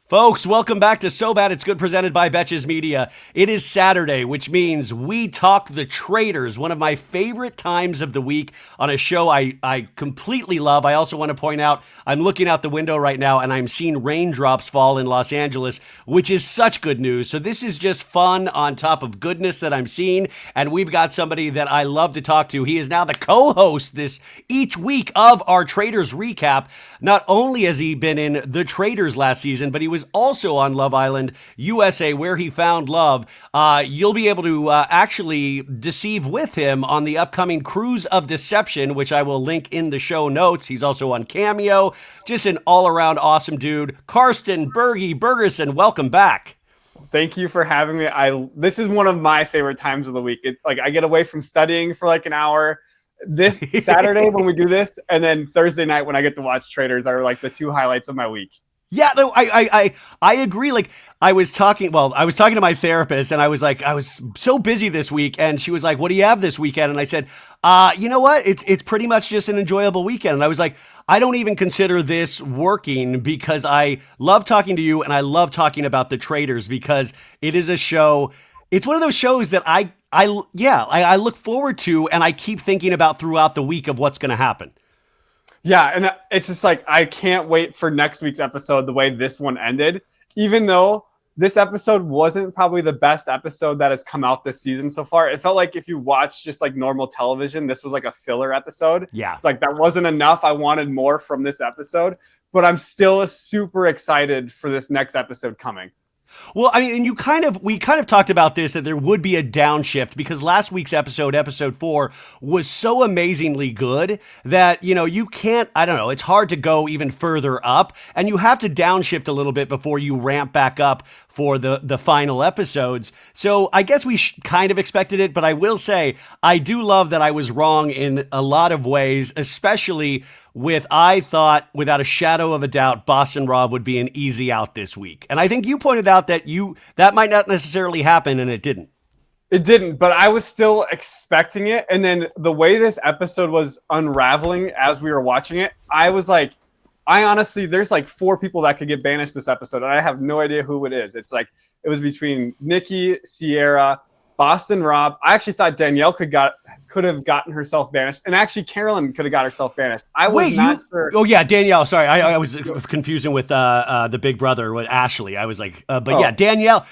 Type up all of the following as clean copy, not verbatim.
Folks, welcome back to So Bad It's Good, presented by Betches Media. It is Saturday, which means we talk the Traitors, one of my favorite times of the week on a show I completely love. I also want to point out, I'm looking out the window right now and I'm seeing raindrops fall in Los Angeles, which is such good news. So this is just fun on top of goodness that I'm seeing. And we've got somebody that I love to talk to. He is now the co-host each week of our Traitors recap. Not only has he been in The Traitors last season, but he was also on Love Island USA, where he found love. You'll be able to actually deceive with him on the upcoming Cruise of Deception, which I will link in the show notes. He's also on Cameo. Just an all-around awesome dude. Carsten, Bergie, Bergersen, welcome back. Thank you for having me. This is one of my favorite times of the week. It's like I get away from studying for like an hour. This Saturday when we do this, and then Thursday night when I get to watch Traitors are like the two highlights of my week. Yeah, no, I agree. Like I was talking to my therapist and I was like, I was so busy this week, and she was like, what do you have this weekend? And I said, you know what? It's pretty much just an enjoyable weekend. And I was like, I don't even consider this working because I love talking to you and I love talking about the Traitors because it is a show. It's one of those shows that I look forward to, and I keep thinking about throughout the week of what's going to happen. Yeah, and it's just like, I can't wait for next week's episode the way this one ended. Even though this episode wasn't probably the best episode that has come out this season so far, it felt like if you watch just like normal television, this was like a filler episode. Yeah. It's like that wasn't enough. I wanted more from this episode, but I'm still super excited for this next episode coming. Well, I mean, and we kind of talked about this, that there would be a downshift because last week's episode 4, was so amazingly good that, you can't, I don't know, it's hard to go even further up, and you have to downshift a little bit before you ramp back up for the final episodes. So I guess we kind of expected it, but I will say, I do love that I was wrong in a lot of ways, especially I thought, without a shadow of a doubt, Boston Rob would be an easy out this week. And I think you pointed out that might not necessarily happen, and it didn't. It didn't, but I was still expecting it. And then the way this episode was unraveling as we were watching it, I was like, there's like 4 people that could get banished this episode, and I have no idea who it is. It's like, it was between Nikki, Sierra, Boston Rob. I actually thought Danielle could have gotten herself banished, and actually Carolyn could have got herself banished. I was not sure. Oh yeah, Danielle. Sorry, I was confusing with the big brother with Ashley. I was like, yeah, Danielle.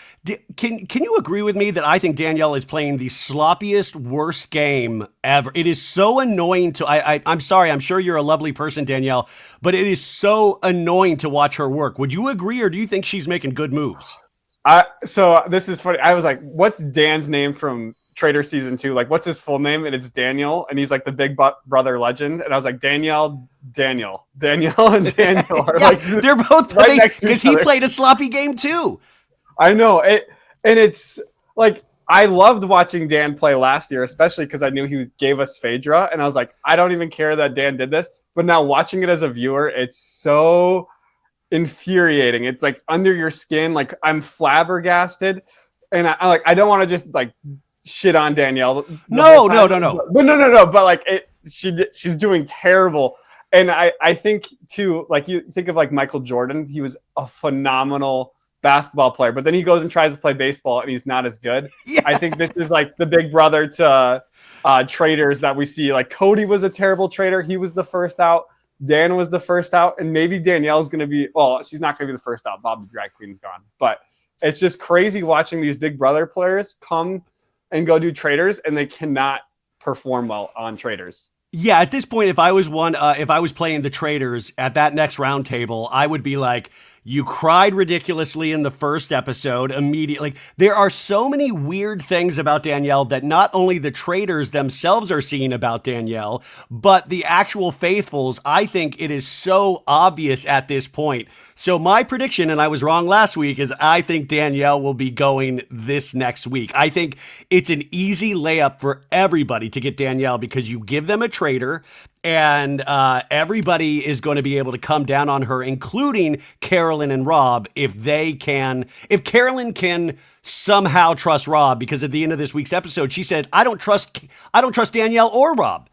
Can you agree with me that I think Danielle is playing the sloppiest, worst game ever? It is so annoying I'm sorry. I'm sure you're a lovely person, Danielle, but it is so annoying to watch her work. Would you agree, or do you think she's making good moves? So this is funny. I was like, what's Dan's name from Traitor Season 2? Like, what's his full name? And it's Daniel, and he's like the big brother legend. And I was like, Danielle, and Daniel are yeah, like, they're both right next to each because he other. played a sloppy game too. I know it. And it's like, I loved watching Dan play last year, especially because I knew he gave us Phaedra. And I was like, I don't even care that Dan did this. But now watching it as a viewer, it's so infuriating. It's like under your skin. Like, I'm flabbergasted, and I don't want to just like shit on Danielle. No. But like she's doing terrible. And I think too, like, you think of like Michael Jordan, he was a phenomenal basketball player, but then he goes and tries to play baseball and he's not as good. Yeah. I think this is like the big brother to Traitors that we see. Like, Cody was a terrible traitor. He was the first out. Dan was the first out, and maybe Danielle's going to be, well, she's not going to be the first out. Bob the drag queen's gone. But it's just crazy watching these big brother players come and go do Traitors, and they cannot perform well on Traitors. Yeah, at this point, if I was playing the Traitors at that next round table, I would be like, you cried ridiculously in the first episode immediately. There are so many weird things about Danielle that not only the Traitors themselves are seeing about Danielle, but the actual faithfuls. I think it is so obvious at this point. So my prediction, and I was wrong last week, is I think Danielle will be going this next week. I think it's an easy layup for everybody to get Danielle because you give them a traitor, and everybody is going to be able to come down on her, including Carolyn and Rob, if Carolyn can somehow trust Rob, because at the end of this week's episode, she said, I don't trust Danielle or Rob.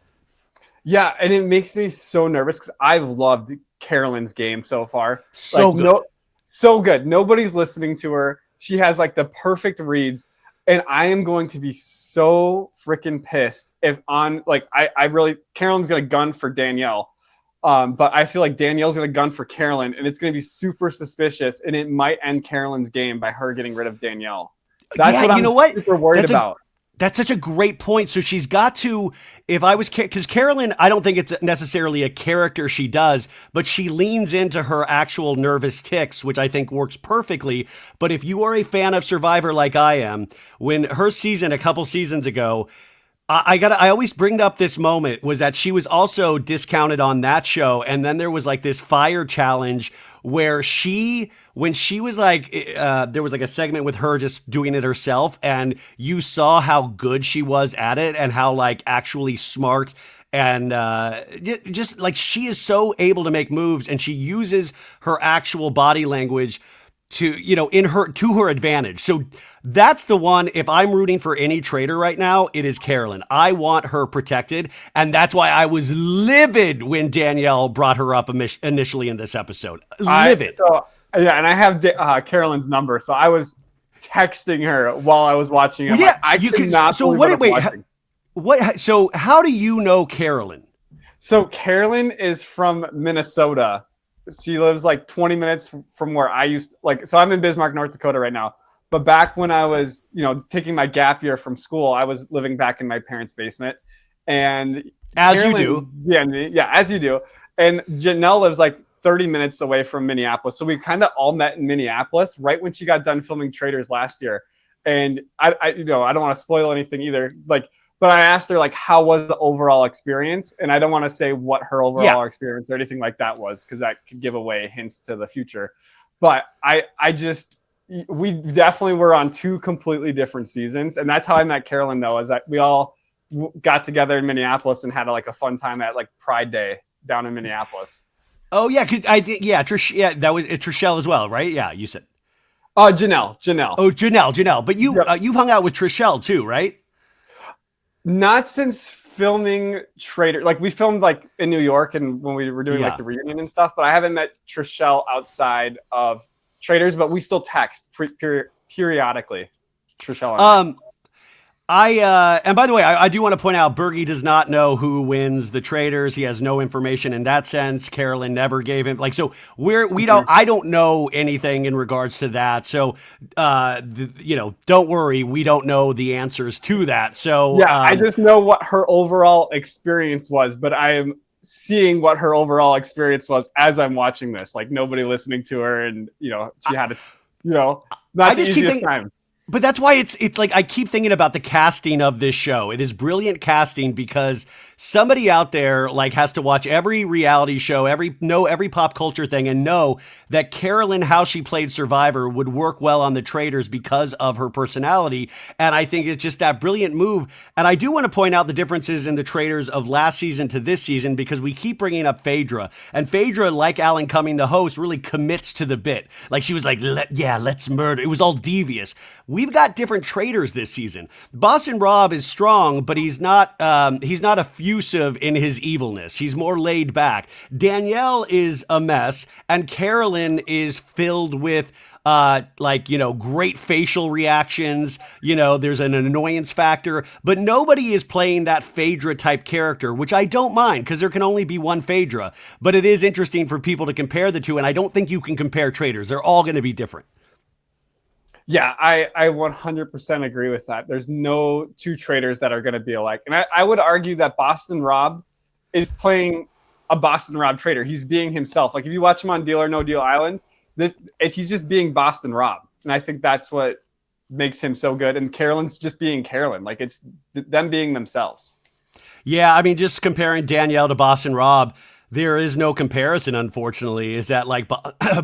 Yeah, and it makes me so nervous because I've loved Carolyn's game so far. So like, good. So good. Nobody's listening to her. She has like the perfect reads. And I am going to be so freaking pissed if I really, Carolyn's going to gun for Danielle. But I feel like Danielle's going to gun for Carolyn, and it's going to be super suspicious, and it might end Carolyn's game by her getting rid of Danielle. That's what I'm super worried about. That's such a great point. So she's got to, because Carolyn, I don't think it's necessarily a character she does, but she leans into her actual nervous tics, which I think works perfectly. But if you are a fan of Survivor like I am, when her season a couple seasons ago, I always bring up this moment was that she was also discounted on that show. And then there was like this fire challenge where when she was like, there was like a segment with her just doing it herself. And you saw how good she was at it and how like actually smart and just like she is so able to make moves, and she uses her actual body language to her advantage. So that's the one. If I'm rooting for any traitor right now, it is Carolyn. I want her protected, and that's why I was livid when Danielle brought her up initially in this episode. Livid. And I have Carolyn's number, so I was texting her while I was watching it. Yeah, I could not. So So how do you know Carolyn? So Carolyn is from Minnesota. She lives like 20 minutes from where I used to, so I'm in Bismarck, North Dakota right now. But back when I was, taking my gap year from school, I was living back in my parents' basement. And as Carolyn, you do. Yeah, as you do. And Janelle lives like 30 minutes away from Minneapolis. So we kind of all met in Minneapolis right when she got done filming Traitors last year. And I don't want to spoil anything either. But I asked her, how was the overall experience? And I don't want to say what her overall experience or anything like that was, because that could give away hints to the future. But we definitely were on two completely different seasons. And that's how I met Carolyn, though, is that we all got together in Minneapolis and had a fun time at Pride Day down in Minneapolis. Oh, yeah. Cause that was Trishelle as well, right? Yeah, you said. Janelle. Oh, Janelle. But you've hung out with Trishelle too, right? Not since filming Traitor. We filmed in New York and when we were doing the reunion and stuff, but I haven't met Trishelle outside of Traitors, but we still text periodically. Trishelle and and by the way, I do want to point out Bergie does not know who wins the Traitors. He has no information in that sense. Carolyn never gave him I don't know anything in regards to that. So, don't worry. We don't know the answers to that. So I just know what her overall experience was, but I am seeing what her overall experience was as I'm watching this, nobody listening to her. And, she had not the easiest time. But that's why it's I keep thinking about the casting of this show. It is brilliant casting because somebody out there has to watch every reality show, every pop culture thing, and know that Carolyn, how she played Survivor, would work well on the Traitors because of her personality. And I think it's just that brilliant move. And I do want to point out the differences in the Traitors of last season to this season, because we keep bringing up Phaedra, and Phaedra, like Alan Cumming, the host, really commits to the bit. She was let's murder. It was all devious. We've got different Traitors this season. Boston Rob is strong, but he's not effusive in his evilness. He's more laid back. Danielle is a mess, and Carolyn is filled with great facial reactions. There's an annoyance factor, but nobody is playing that Phaedra type character, which I don't mind because there can only be one Phaedra. But it is interesting for people to compare the two, and I don't think you can compare Traitors. They're all going to be different. Yeah, I 100% agree with that. There's no two Traitors that are going to be alike. And I would argue that Boston Rob is playing a Boston Rob traitor. He's being himself. If you watch him on Deal or No Deal Island, he's just being Boston Rob. And I think that's what makes him so good. And Carolyn's just being Carolyn. It's them being themselves. Yeah, I mean, just comparing Danielle to Boston Rob, there is no comparison, unfortunately. Is that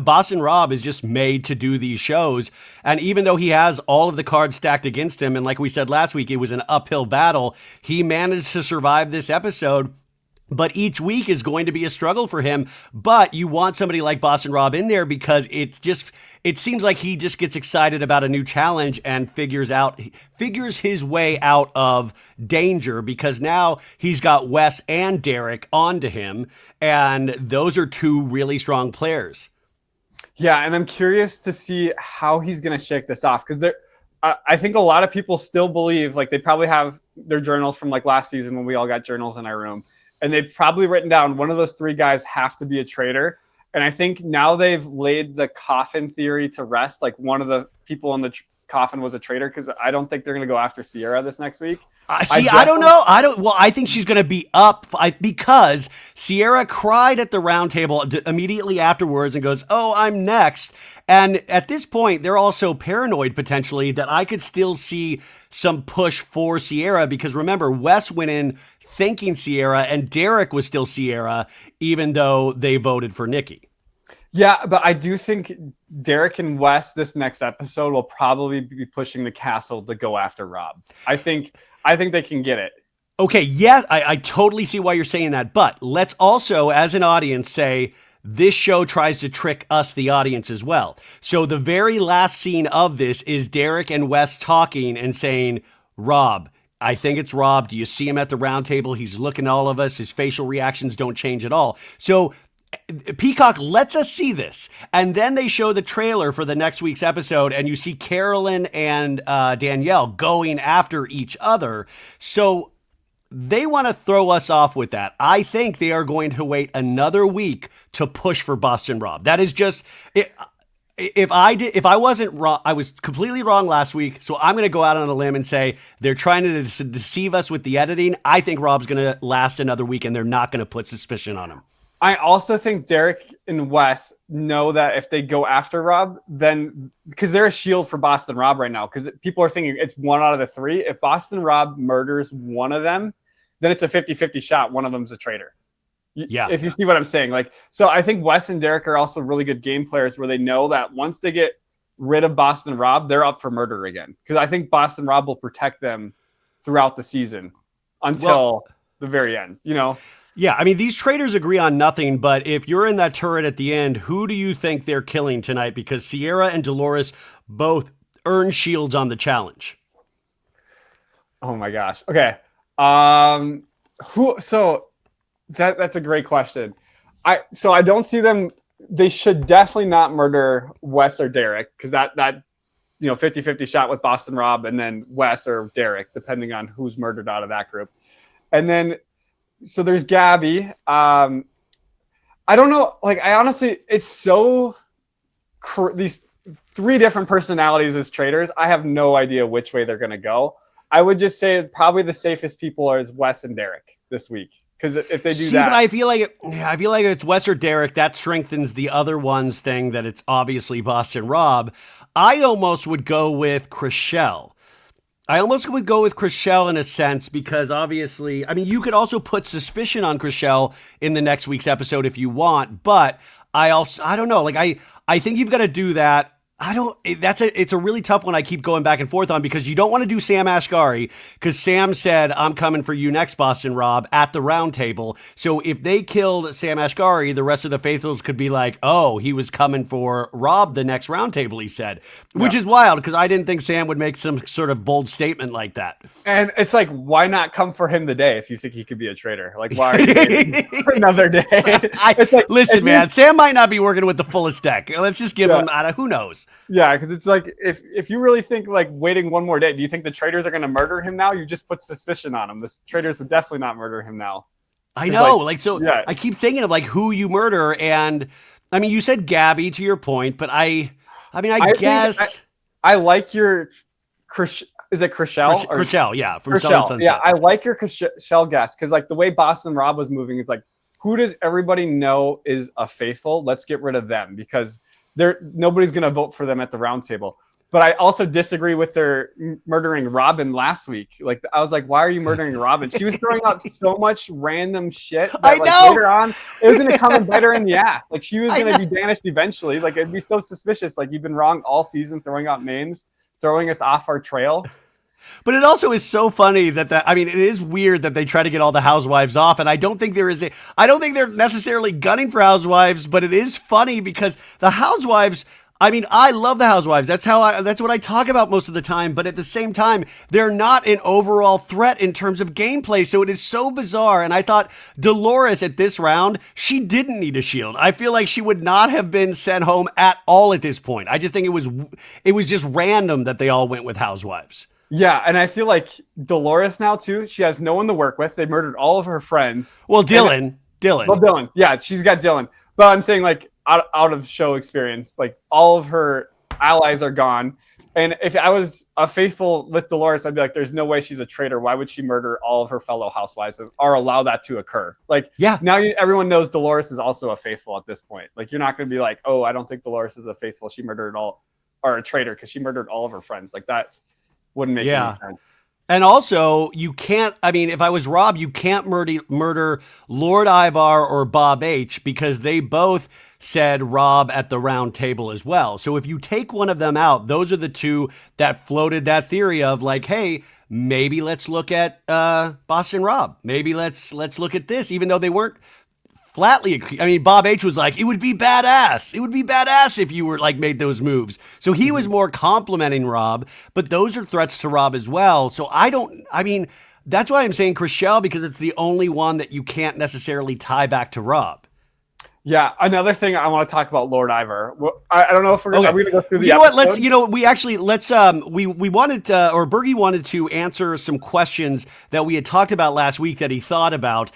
Boston Rob is just made to do these shows. And even though he has all of the cards stacked against him, and like we said last week, it was an uphill battle, he managed to survive this episode. But each week is going to be a struggle for him. But you want somebody like Boston Rob in there because it seems like he just gets excited about a new challenge and figures his way out of danger, because now he's got Wes and Derek onto him. And those are two really strong players. Yeah, and I'm curious to see how he's going to shake this off because I think a lot of people still believe like they probably have their journals from like last season when we all got journals in our room, and they've probably written down one of those three guys have to be a traitor. And I think now they've laid the coffin theory to rest. Like one of the people in the coffin was a traitor because I don't think they're going to go after Shereé this next week. I don't know. I think she's going to be up because Shereé cried at the round table immediately afterwards and goes, "Oh, I'm next." And at this point, they're also paranoid potentially that I could still see some push for Shereé because remember, Wes went in thinking Shereé and Derek was still Shereé, even though they voted for Nikki. Yeah, but I do think Derek and Wes this next episode will probably be pushing the castle to go after Rob. I think they can get it. Okay, yeah, I totally see why you're saying that. But let's also, as an audience, say this show tries to trick us, the audience, as well. So the very last scene of this is Derek and Wes talking and saying, Rob, I think it's Rob. Do you see him at the round table? He's looking at all of us. His facial reactions don't change at all. So Peacock lets us see this, and then they show the trailer for the next week's episode, and you see Carolyn and Danielle going after each other. So they want to throw us off with that. I think they are going to wait another week to push for Boston Rob. That is just it. If I wasn't wrong, I was completely wrong last week. So I'm going to go out on a limb and say they're trying to deceive us with the editing. I think Rob's going to last another week, and they're not going to put suspicion on him. I also think Derek and Wes know that if they go after Rob, then because they're a shield for Boston Rob right now, because people are thinking it's one out of the three. If Boston Rob murders one of them, then it's a 50-50 shot. One of them's a traitor. Yeah. If you see what I'm saying. Like, so I think Wes and Derek are also really good game players where they know that once they get rid of Boston Rob, they're up for murder again. Because I think Boston Rob will protect them throughout the season until the very end, you know? Yeah, I mean, these traitors agree on nothing, but if you're in that turret at the end, who do you think they're killing tonight? Because Shereé and Dolores both earn shields on the challenge. Oh my gosh. Okay. That's a great question. I don't see them. They should definitely not murder Wes or Derek because that 50-50 shot with Boston Rob and then Wes or Derek, depending on who's murdered out of that group. And then so there's Gabby. I don't know. Like, I honestly, it's so these three different personalities as traitors. I have no idea which way they're going to go. I would just say probably the safest people are Wes and Derek this week. Because if they do that, but I feel like it's Wes or Derek. That strengthens the other one's thing that it's obviously Boston Rob. I almost would go with Trishelle. In a sense because obviously, I mean, you could also put suspicion on Trishelle in the next week's episode if you want, but I don't know. Like, I think you've got to do that. It's a really tough one I keep going back and forth on because you don't want to do Sam Ashgari because Sam said, I'm coming for you next, Boston Rob, at the round table. So if they killed Sam Ashgari, the rest of the faithfuls could be like, oh, he was coming for Rob the next round table, he said, which is wild because I didn't think Sam would make some sort of bold statement like that. And it's like, why not come for him today if you think he could be a traitor? Like, why are you waiting for another day? Listen, man, Sam might not be working with the fullest deck. Let's just give him, who knows? Yeah, because it's like if you really think like waiting one more day, do you think the traitors are going to murder him now? You just put suspicion on him. The traitors would definitely not murder him now. I know, I keep thinking of like who you murder, and I mean, you said Gabby to your point, but I guess I like your is it Trishelle? Trishelle, yeah, from Sun and Sunset. Yeah, I like your Trishelle guess because like the way Boston Rob was moving, it's like who does everybody know is a faithful? Let's get rid of them because nobody's going to vote for them at the round table. But I also disagree with their murdering Robin last week. Like, I was like, why are you murdering Robin? She was throwing out so much random shit that I know. Later on, it was going to come and bite her in the ass. Like, she was going to be banished eventually. Like, it'd be so suspicious. Like, you've been wrong all season throwing out names, throwing us off our trail. But it also is so funny it is weird that they try to get all the housewives off. And I don't think they're necessarily gunning for housewives, but it is funny because the housewives, I mean, I love the Housewives. That's what I talk about most of the time. But at the same time, they're not an overall threat in terms of gameplay. So it is so bizarre. And I thought Dolores at this round, she didn't need a shield. I feel like she would not have been sent home at all at this point. I just think it was just random that they all went with Housewives. Yeah, and I feel like Dolores now too. She has no one to work with. They murdered all of her friends. Well, Dylan. Well, Dylan. Yeah, she's got Dylan. But I'm saying like out of show experience, like all of her allies are gone. And if I was a faithful with Dolores, I'd be like, there's no way she's a traitor. Why would she murder all of her fellow housewives or allow that to occur? Like, yeah. Now everyone knows Dolores is also a faithful at this point. Like, you're not going to be like, oh, I don't think Dolores is a faithful. She murdered all, or a traitor because she murdered all of her friends. Like, that wouldn't make any sense. And also, you can't, I mean, if I was Rob, you can't murder Lord Ivar or Bob H because they both said Rob at the round table as well. So if you take one of them out, those are the two that floated that theory of like, hey, maybe let's look at Boston Rob. Maybe let's look at this, even though they weren't flatly. I mean, Bob H was like, it would be badass. It would be badass if you were like made those moves. So he was more complimenting Rob, but those are threats to Rob as well. So that's why I'm saying Trishelle, because it's the only one that you can't necessarily tie back to Rob. Yeah, another thing I want to talk about Lord Ivar. Well, I don't know if are we going to go through the episode? We wanted to, or Bergie wanted to answer some questions that we had talked about last week that he thought about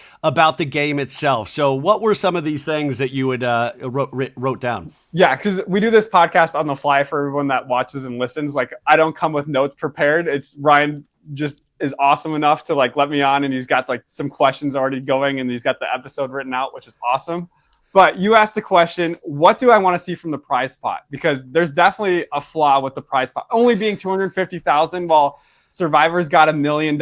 the game itself. So what were some of these things that you would wrote down? Yeah, because we do this podcast on the fly for everyone that watches and listens. Like, I don't come with notes prepared. It's Ryan just is awesome enough to like let me on, and he's got like some questions already going, and he's got the episode written out, which is awesome. But you asked the question, what do I want to see from the prize pot? Because there's definitely a flaw with the prize pot only being $250,000, while Survivor's got $1 million,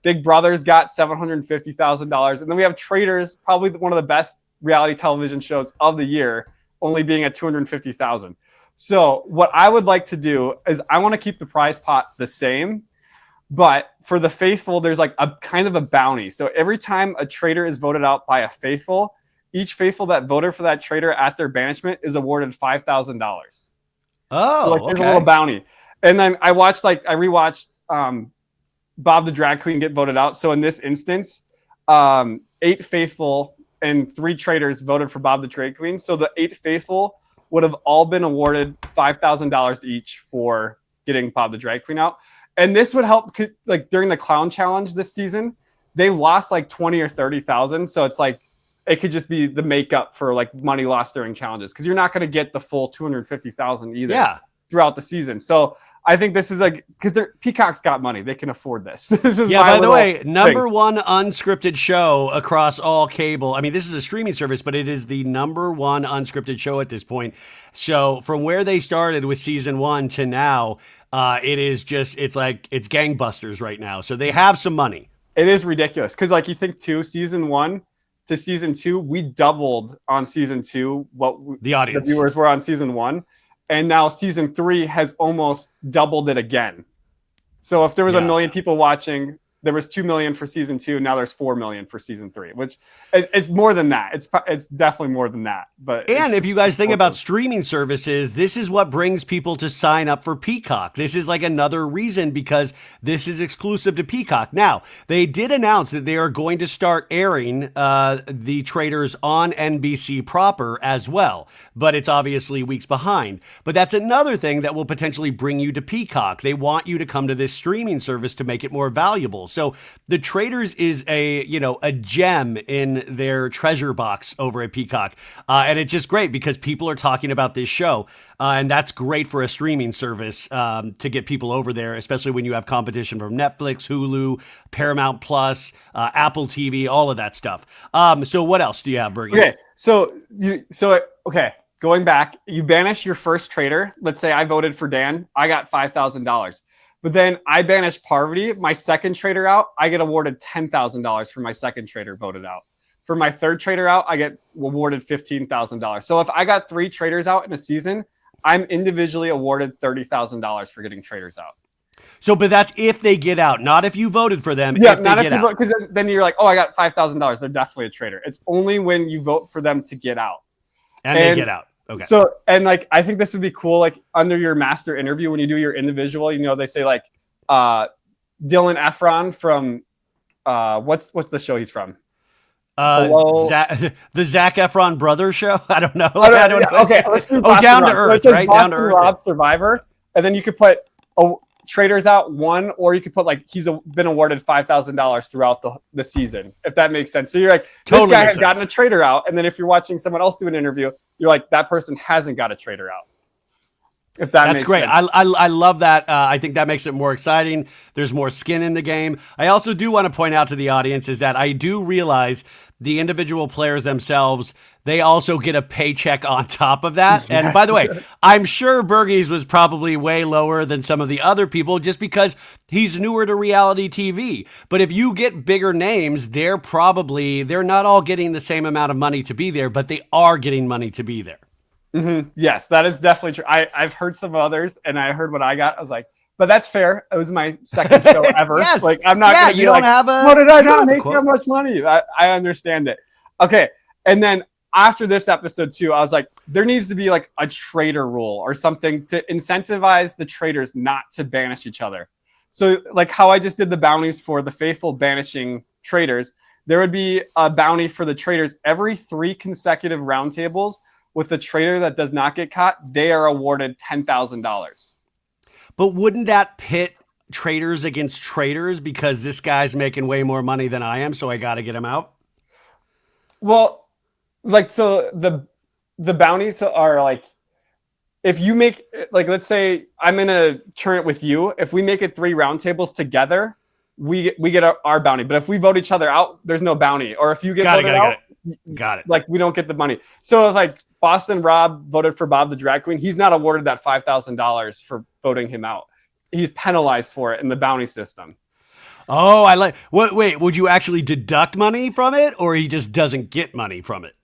Big Brother's got $750,000, and then we have Traitors, probably one of the best reality television shows of the year, only being at $250,000. So what I would like to do is I want to keep the prize pot the same, but for the faithful, there's like a kind of a bounty. So every time a traitor is voted out by a faithful, each faithful that voted for that traitor at their banishment is awarded $5,000. Oh, so like, there's a little bounty. And then I rewatched Bob the Drag Queen get voted out. So in this instance, 8 faithful and 3 traitors voted for Bob the Drag Queen. So the 8 faithful would have all been awarded $5,000 each for getting Bob the Drag Queen out. And this would help, like during the clown challenge this season, they lost like 20 or 30,000. So it's like, it could just be the makeup for like money lost during challenges, because you're not going to get the full 250,000 either throughout the season. So I think this is like, because Peacock's got money, they can afford this. This is by the way, number one unscripted show across all cable. I mean, this is a streaming service, but it is the number one unscripted show at this point. So from where they started with season 1 to now, it's gangbusters right now. So they have some money. It is ridiculous because like you think season 1 to season 2, we doubled on season 2 what the audience, the viewers were on season 1, and now season 3 has almost doubled it again. So if there was 1 million people watching, there was 2 million for season 2. Now there's 4 million for season 3, which it's more than that. It's definitely more than that. And if you guys think about streaming services, this is what brings people to sign up for Peacock. This is like another reason, because this is exclusive to Peacock. Now, they did announce that they are going to start airing the Traitors on NBC proper as well, but it's obviously weeks behind. But that's another thing that will potentially bring you to Peacock. They want you to come to this streaming service to make it more valuable. So the Traitors is a gem in their treasure box over at Peacock. And it's just great because people are talking about this show. And that's great for a streaming service to get people over there, especially when you have competition from Netflix, Hulu, Paramount Plus, Apple TV, all of that stuff. So what else do you have, Bergie? Okay. Going back, you banish your first traitor. Let's say I voted for Dan. I got $5,000. But then I banish Parvati, my second traitor out, I get awarded $10,000 for my second traitor voted out. For my third traitor out, I get awarded $15,000. So if I got 3 traitors out in a season, I'm individually awarded $30,000 for getting traitors out. So, but that's if they get out, not if you voted for them. Yeah, not if you vote, because then you're like, oh, I got $5,000. They're definitely a traitor. It's only when you vote for them to get out. And they get out. Okay. So, and like, I think this would be cool. Like under your master interview, when you do your individual, they say like, Dylan Efron from, what's the show he's from? The Zac Efron Brothers show. I don't know. I don't know. Okay, let's do Down to Earth, right? Down to Earth. Rob Survivor, and then you could put Traitors out one, or you could put like he's been awarded $5,000 throughout the season, if that makes sense. So you're like, this guy has gotten a traitor out, and then if you're watching someone else do an interview, you're like, that person hasn't got a traitor out. If that's great. Sense. I love that. I think that makes it more exciting. There's more skin in the game. I also do want to point out to the audience is that I do realize the individual players themselves, they also get a paycheck on top of that. And by the way, I'm sure Bergie's was probably way lower than some of the other people just because he's newer to reality TV. But if you get bigger names, they're not all getting the same amount of money to be there, but they are getting money to be there. Mm-hmm. Yes, that is definitely true. I've heard some others, and I heard what I got. I was like, but that's fair. It was my second show ever. Yes. Like, I'm not going to be like, how did I not make that much money? I understand it. Okay. And then after this episode too, I was like, there needs to be like a traitor rule or something to incentivize the traitors not to banish each other. So like how I just did the bounties for the faithful banishing traitors, there would be a bounty for the traitors every 3 consecutive roundtables. With the traitor that does not get caught, they are awarded $10,000. But wouldn't that pit traitors against traitors because this guy's making way more money than I am, so I got to get him out? Well, like, so the bounties are like, if you make, like, let's say I'm in a tournament with you. If we make it 3 roundtables together, we get our bounty. But if we vote each other out, there's no bounty. Or if you get voted out, got it. Like, we don't get the money. So if like Boston Rob voted for Bob the Drag Queen, he's not awarded that $5,000 for voting him out. He's penalized for it in the bounty system. Oh, I like. Wait, would you actually deduct money from it, or he just doesn't get money from it?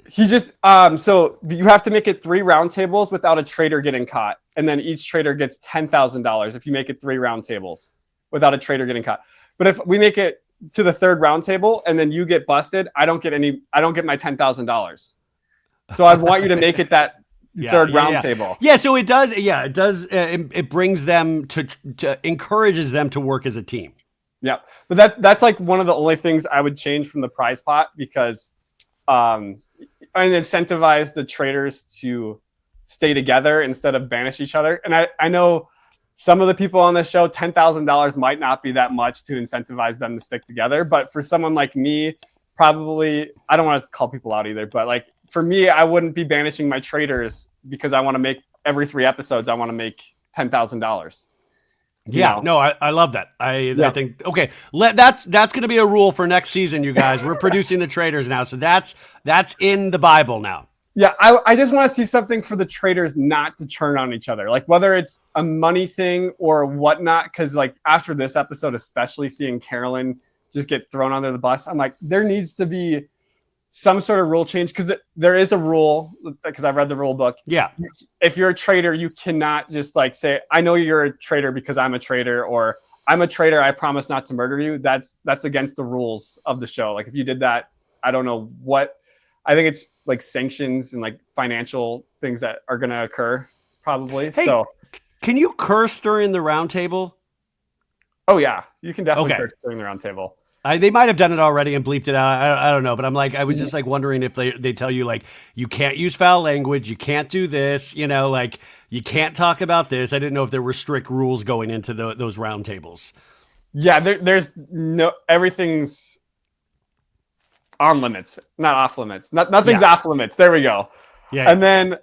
He just so you have to make it 3 roundtables without a traitor getting caught, and then each traitor gets $10,000 if you make it 3 roundtables without a traitor getting caught. But if we make it to the 3rd roundtable and then you get busted, I don't get my $10,000. So I want you to make it that 3rd roundtable. Yeah, so it does. Yeah, it does. It brings them to encourages them to work as a team. Yeah, but that's like one of the only things I would change from the prize pot because and incentivize the traitors to stay together instead of banish each other. And I know some of the people on this show, $10,000 might not be that much to incentivize them to stick together. But for someone like me, probably, I don't want to call people out either, but like for me, I wouldn't be banishing my traitors because I want to make every 3 episodes, I want to make $10,000. Yeah, no, I love that. I think, okay, that's going to be a rule for next season, you guys. We're producing the traitors now. So that's in the Bible now. Yeah, I just want to see something for the traitors not to turn on each other, like whether it's a money thing or whatnot. Because like after this episode, especially seeing Carolyn just get thrown under the bus, I'm like, there needs to be some sort of rule change because there is a rule because I've read the rule book. Yeah, if you're a traitor, you cannot just like say, "I know you're a traitor because I'm a traitor," or "I'm a traitor. I promise not to murder you." That's against the rules of the show. Like if you did that, I don't know what. I think it's like sanctions and like financial things that are going to occur probably. Hey, so can you curse during the round table? Oh yeah, you can definitely curse during the round table. They might have done it already and bleeped it out. I don't know, but I was just like wondering if they tell you like you can't use foul language, you can't do this, like you can't talk about this. I didn't know if there were strict rules going into those round tables. Yeah, there's no everything's on limits, not off limits. Nothing's off limits. There we go. Yeah. And then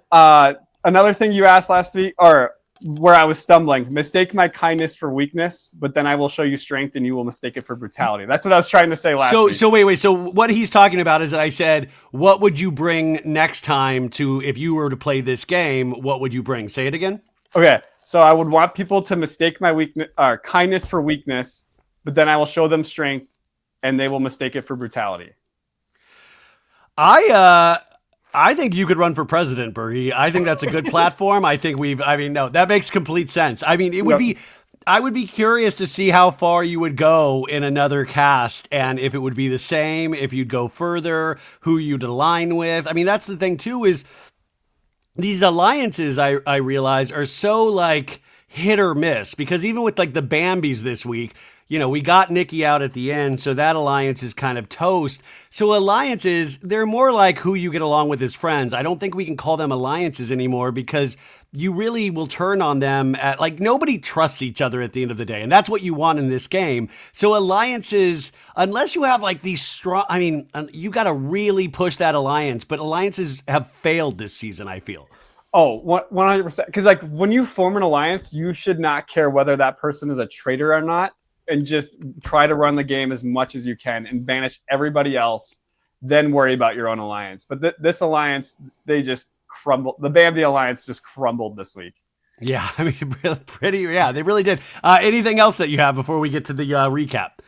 another thing you asked last week, or where I was stumbling, mistake my kindness for weakness, but then I will show you strength and you will mistake it for brutality. That's what I was trying to say last week. So wait. So what he's talking about is that I said, what would you bring next time if you were to play this game, what would you bring? Say it again. Okay. So I would want people to mistake my weakness or kindness for weakness, but then I will show them strength and they will mistake it for brutality. I think you could run for president, Bergie. I think that's a good platform. That makes complete sense. I mean, I would be curious to see how far you would go in another cast and if it would be the same, if you'd go further, who you'd align with. I mean, that's the thing too, is these alliances, I realize, are so like hit or miss, because even with like the Bambis this week, we got Nikki out at the end, so that alliance is kind of toast. So alliances, they're more like who you get along with as friends. I don't think we can call them alliances anymore, because you really will turn on them at like nobody trusts each other at the end of the day. And that's what you want in this game. So alliances, unless you have like these strong, you got to really push that alliance, but alliances have failed this season, I feel. Oh, 100%. Because like when you form an alliance, you should not care whether that person is a traitor or not, and just try to run the game as much as you can and banish everybody else, then worry about your own alliance. But this alliance, they just crumbled. The Bambi alliance just crumbled this week. Yeah, yeah, they really did. Anything else that you have before we get to the recap?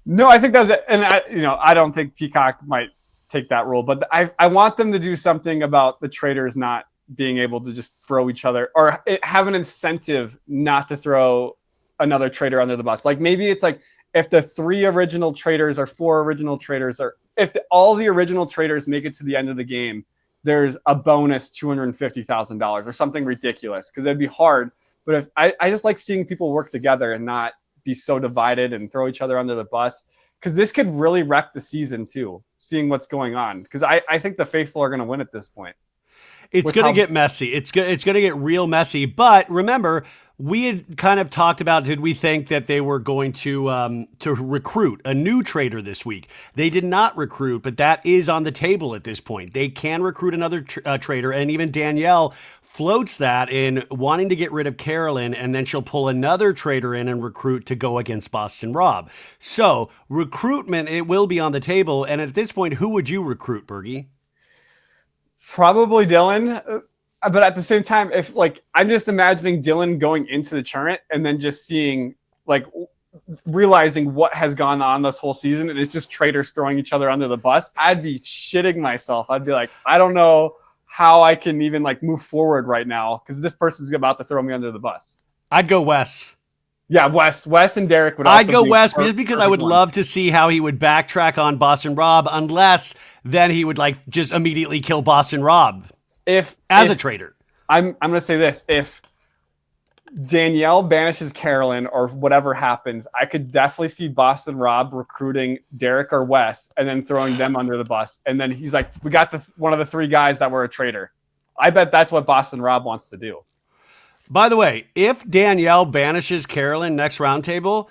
No, I think that's it. And I don't think Peacock might take that role, but I want them to do something about the traitors not being able to just throw each other, or have an incentive not to throw another traitor under the bus. Like maybe it's like if the 3 original traitors or 4 original traitors, or if all the original traitors make it to the end of the game, there's a bonus $250,000 or something ridiculous, because it'd be hard. But if I just like seeing people work together and not be so divided and throw each other under the bus, because this could really wreck the season too, seeing what's going on. Because I think the faithful are going to win at this point. It's going to get messy. It's going to get real messy. But remember, we had kind of talked about, did we think that they were going to recruit a new traitor this week? They did not recruit, but that is on the table at this point. They can recruit another traitor, and even Danielle floats that in wanting to get rid of Carolyn, and then she'll pull another traitor in and recruit to go against Boston Rob. So recruitment, it will be on the table. And at this point, who would you recruit, Bergie? Probably Dylan, but at the same time, if like I'm just imagining Dylan going into the tournament and then just seeing, like, realizing what has gone on this whole season, and it's just traitors throwing each other under the bus, I'd be shitting myself. I'd be like, I don't know how I can even like move forward right now, because this person's about to throw me under the bus. I'd go Wes. Yeah, Wes and Derek would also I'd go Wes just because I would love to see how he would backtrack on Boston Rob, unless then he would like just immediately kill Boston Rob as a traitor. I'm going to say this. If Danielle banishes Carolyn or whatever happens, I could definitely see Boston Rob recruiting Derek or Wes and then throwing them under the bus. And then he's like, we got one of the 3 guys that were a traitor. I bet that's what Boston Rob wants to do. By the way, if Danielle banishes Carolyn next roundtable,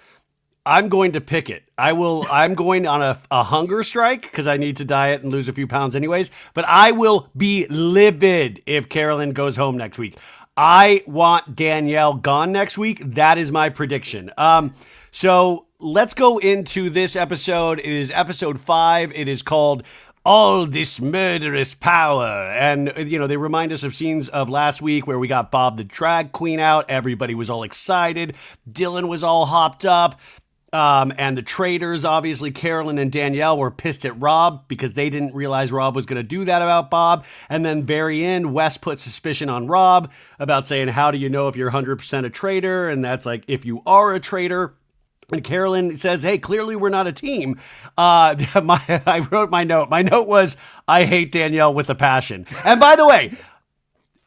I'm going to pick it. I'm going on a hunger strike because I need to diet and lose a few pounds anyways. But I will be livid if Carolyn goes home next week. I want Danielle gone next week. That is my prediction. So let's go into this episode. It is episode 5. It is called All This Murderous Power. And, they remind us of scenes of last week where we got Bob the drag queen out. Everybody was all excited. Dylan was all hopped up. And the traitors, obviously, Carolyn and Danielle, were pissed at Rob because they didn't realize Rob was going to do that about Bob. And then very end, Wes put suspicion on Rob about saying, how do you know if you're 100% a traitor? And that's like, if you are a traitor. And Carolyn says, hey, clearly we're not a team. I wrote my note. My note was, I hate Danielle with a passion. And by the way,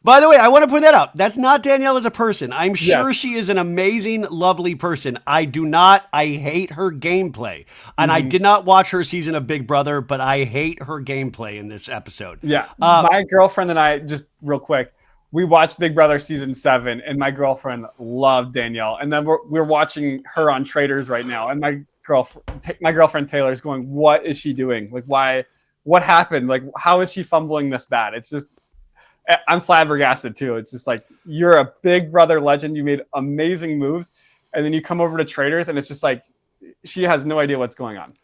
I want to point that out. That's not Danielle as a person. I'm sure she is an amazing, lovely person. I hate her gameplay. And I did not watch her season of Big Brother, but I hate her gameplay in this episode. Yeah. My girlfriend and I, just real quick, we watched Big Brother season 7, and my girlfriend loved Danielle. And then we're watching her on Traitors right now. And my girlfriend Taylor is going, what is she doing? Like, why? What happened? Like, how is she fumbling this bad? It's just, I'm flabbergasted too. It's just like, you're a Big Brother legend. You made amazing moves. And then you come over to Traitors, and it's just like, she has no idea what's going on.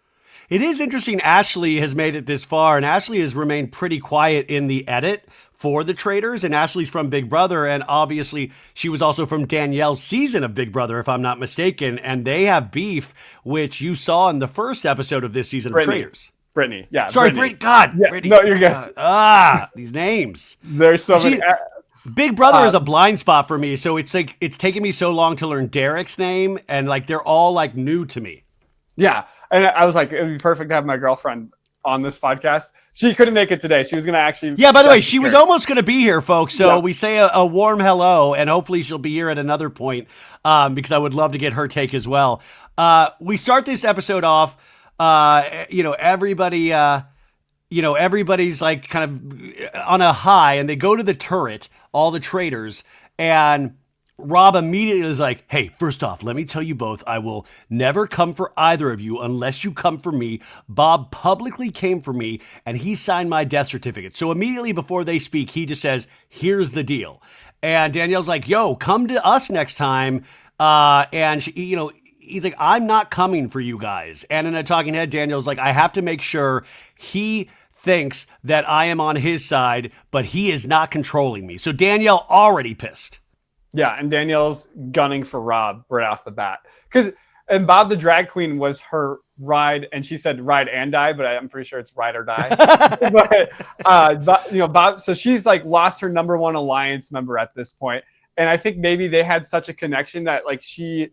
It is interesting. Ashley has made it this far, and Ashley has remained pretty quiet in the edit for the Traitors. And Ashley's from Big Brother, and obviously she was also from Danielle's season of Big Brother, if I'm not mistaken. And they have beef, which you saw in the first episode of this season of Traitors. Brittany, yeah. Sorry, Brittany. God. Yeah, Brittany. no, you're good. These names. There's so many. Big Brother is a blind spot for me, so it's like it's taken me so long to learn Derek's name, and like they're all like new to me. Yeah. And I was like, it would be perfect to have my girlfriend on this podcast. She couldn't make it today. She was going to actually. Yeah, by the way, she was almost going to be here, folks. So we say a warm hello, and hopefully she'll be here at another point because I would love to get her take as well. We start this episode off, everybody, everybody's like kind of on a high, and they go to the turret, all the traitors, and Rob immediately is like, hey, first off, let me tell you both, I will never come for either of you unless you come for me. Bob publicly came for me, and he signed my death certificate. So immediately before they speak, he just says, here's the deal. And Danielle's like, yo, come to us next time. And she, he's like, I'm not coming for you guys. And in a talking head, Daniel's like, I have to make sure he thinks that I am on his side, but he is not controlling me. So Danielle already pissed. Yeah, and Danielle's gunning for Rob right off the bat. And Bob the drag queen was her ride, and she said ride and die, but I'm pretty sure it's ride or die. but Bob, so she's like lost her number one alliance member at this point. And I think maybe they had such a connection that like she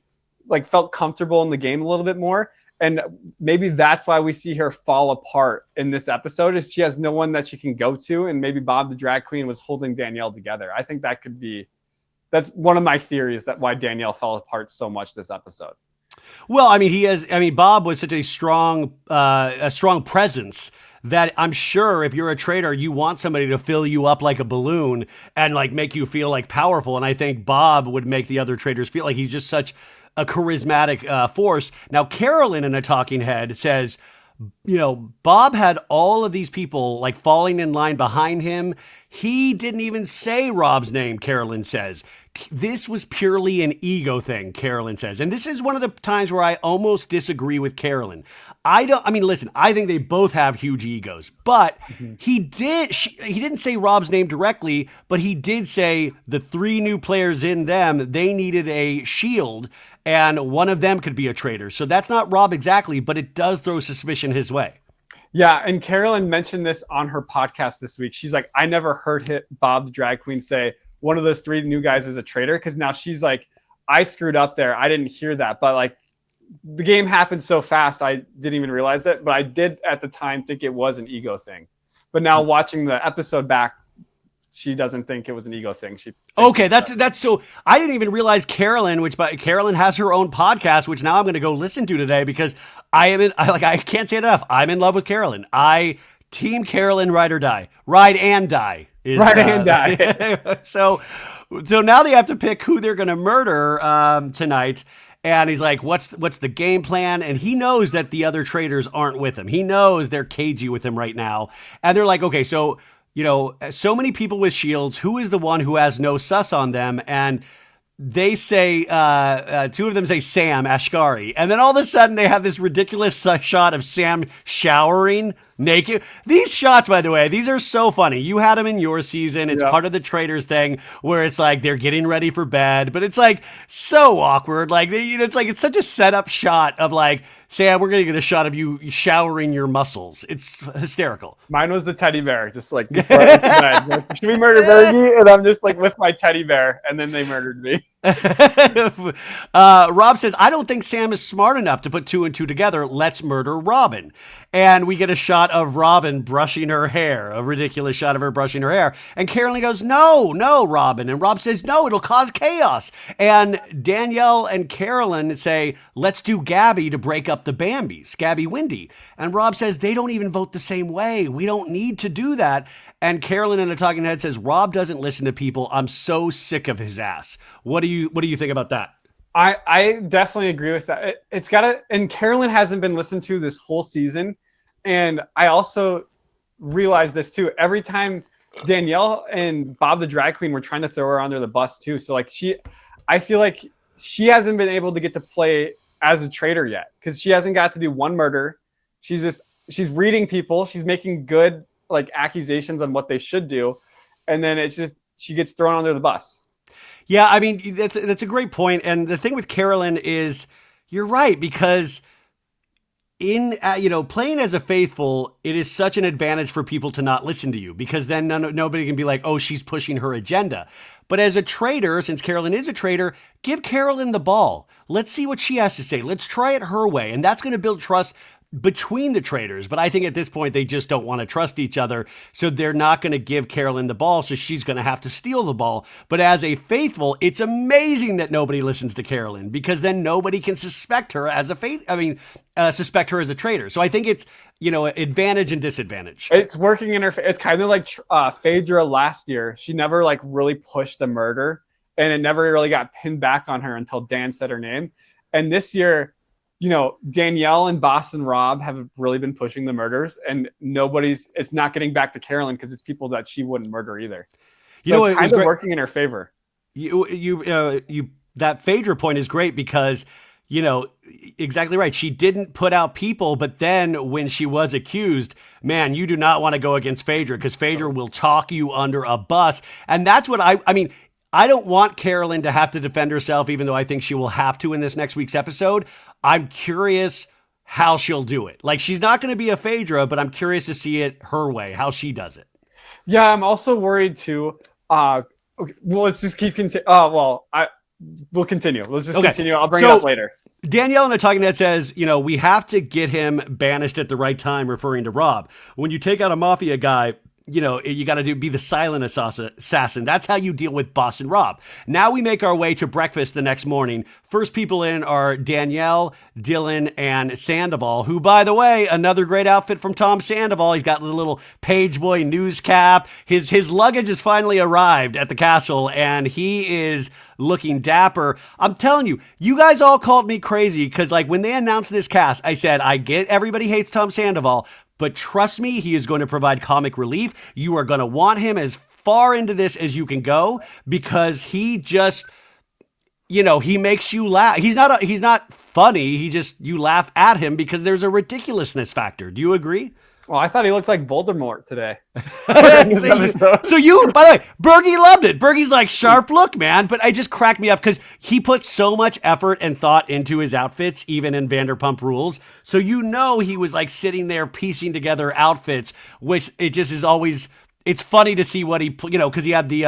like felt comfortable in the game a little bit more. And maybe that's why we see her fall apart in this episode, is she has no one that she can go to. And maybe Bob the drag queen was holding Danielle together. I think that's one of my theories that why Danielle fell apart so much this episode. Well, Bob was such a strong presence that I'm sure if you're a traitor, you want somebody to fill you up like a balloon and like make you feel like powerful. And I think Bob would make the other traitors feel like he's just such a charismatic force. Now, Carolyn in a talking head says, Bob had all of these people like falling in line behind him. He didn't even say Rob's name, Carolyn says. This was purely an ego thing, Carolyn says. And this is one of the times where I almost disagree with Carolyn. I think they both have huge egos, but he didn't say Rob's name directly, but he did say the three new players in them, they needed a shield, and one of them could be a traitor. So that's not Rob exactly, but it does throw suspicion his way. Yeah, and Carolyn mentioned this on her podcast this week. She's like, I never heard Bob the drag queen say one of those three new guys is a traitor, because now she's like, I screwed up there. I didn't hear that. But like the game happened so fast, I didn't even realize it. But I did at the time think it was an ego thing. But now watching the episode back, she doesn't think it was an ego thing. That's so. I didn't even realize Carolyn, Carolyn has her own podcast, which now I'm going to go listen to today because I can't say it enough. I'm in love with Carolyn. Team Carolyn, ride or die, ride and die. Ride and die. So now they have to pick who they're going to murder tonight. And he's like, what's the game plan? And he knows that the other traitors aren't with him. He knows they're cagey with him right now. And they're like, okay, so so many people with shields, who is the one who has no sus on them? And they say, two of them say Sam Ashkari. And then all of a sudden they have this ridiculous shot of Sam showering naked. These shots, by the way, these are so funny. You had them in your season. It's part of the Traitors thing where it's like they're getting ready for bed, but it's like so awkward. Like, it's such a setup shot of like, Sam, we're going to get a shot of you showering your muscles. It's hysterical. Mine was the teddy bear, just like, before I went to bed. Like, should we murder Bergie? And I'm just like with my teddy bear, and then they murdered me. Rob says, I don't think Sam is smart enough to put two and two together. Let's murder Robin. And we get a shot of Robin brushing her hair, a ridiculous shot of her brushing her hair. And Carolyn goes, no, Robin. And Rob says, no, it'll cause chaos. And Danielle and Carolyn say, let's do Gabby to break up the Bambis, Gabby Windy. And Rob says, they don't even vote the same way. We don't need to do that. And Carolyn in a talking head says, Rob doesn't listen to people. I'm so sick of his ass. What do you think about that? I definitely agree with that. It's and Carolyn hasn't been listened to this whole season. And I also realized this too. Every time Danielle and Bob the drag queen were trying to throw her under the bus too. So like I feel like she hasn't been able to get to play as a traitor yet, because she hasn't got to do one murder. She's reading people. She's making good like accusations on what they should do. And then it's just, she gets thrown under the bus. Yeah, I mean, that's a great point. And the thing with Carolyn is you're right, because in playing as a faithful, it is such an advantage for people to not listen to you, because then nobody can be like, oh, she's pushing her agenda. But as a traitor, since Carolyn is a traitor, give Carolyn the ball. Let's see what she has to say. Let's try it her way. And that's going to build trust between the Traitors, but I think at this point they just don't want to trust each other, so they're not going to give Carolyn the ball, so she's going to have to steal the ball. But as a faithful, it's amazing that nobody listens to Carolyn, because then nobody can suspect her as suspect her as a traitor. So I think it's, advantage and disadvantage. It's working in her. It's kind of like Phaedra last year. She never like really pushed the murder, and it never really got pinned back on her until Dan said her name. And this year, Danielle and Boston Rob have really been pushing the murders, and it's not getting back to Carolyn because it's people that she wouldn't murder either. So it's kind of working in her favor. That Phaedra point is great because, exactly right. She didn't put out people, but then when she was accused, man, you do not want to go against Phaedra, because Phaedra will talk you under a bus. And that's what I don't want Carolyn to have to defend herself, even though I think she will have to in this next week's episode. I'm curious how she'll do it. Like, she's not going to be a Phaedra, but I'm curious to see it her way, how she does it. Yeah, I'm also worried too. Okay, well, let's just keep continuing. We'll continue. Let's just continue. I'll bring it up later. Danielle in a talking head says, we have to get him banished at the right time, referring to Rob. When you take out a mafia guy, you got to be the silent assassin. That's how you deal with Boston Rob. Now we make our way to breakfast the next morning. First people in are Danielle, Dylan, and Sandoval, who, by the way, another great outfit from Tom Sandoval. He's got the little page boy news cap. His luggage has finally arrived at the castle, and he is looking dapper. I'm telling you, you guys all called me crazy because, like, when they announced this cast, I said, I get everybody hates Tom Sandoval, but trust me, he is going to provide comic relief. You are going to want him as far into this as you can go, because he just, he makes you laugh. He's not funny. You laugh at him because there's a ridiculousness factor. Do you agree? Well, I thought he looked like Voldemort today. So you, by the way, Bergie loved it. Bergie's like, sharp look, man. But I just cracked me up because he put so much effort and thought into his outfits, even in Vanderpump Rules. So he was like sitting there piecing together outfits, which it just is always. It's funny to see what he, because he had the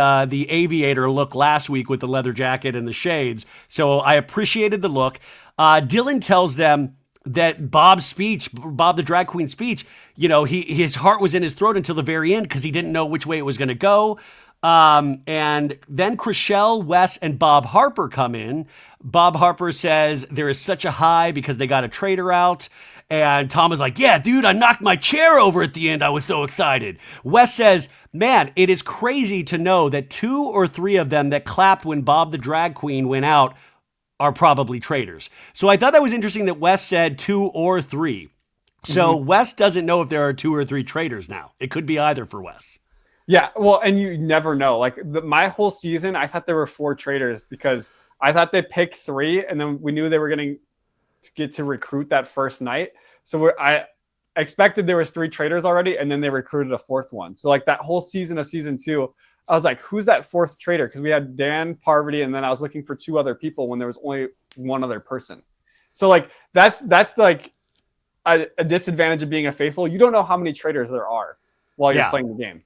aviator look last week with the leather jacket and the shades. So I appreciated the look. Dylan tells them that Bob the drag queen speech, his heart was in his throat until the very end because he didn't know which way it was going to go. And then Trishelle, Wes, and Bob Harper come in. Bob Harper says there is such a high because they got a traitor out. And Tom is like, yeah, dude, I knocked my chair over at the end. I was so excited. Wes says, man, it is crazy to know that 2 or 3 of them that clapped when Bob the drag queen went out are probably traitors. So I thought that was interesting that Wes said 2 or 3. So Wes doesn't know if there are 2 or 3 traitors now. It could be either for Wes. Yeah, well, and you never know. Like my whole season, I thought there were 4 traitors because I thought they picked 3, and then we knew they were going to get to recruit that first night. So I expected there was 3 traitors already, and then they recruited a 4th one. So like that whole season of season 2, I was like, who's that 4th traitor? Because we had Dan, Parvati, and then I was looking for 2 other people when there was only 1 other person. So like that's like a disadvantage of being a faithful. You don't know how many traitors there are while you're playing the game.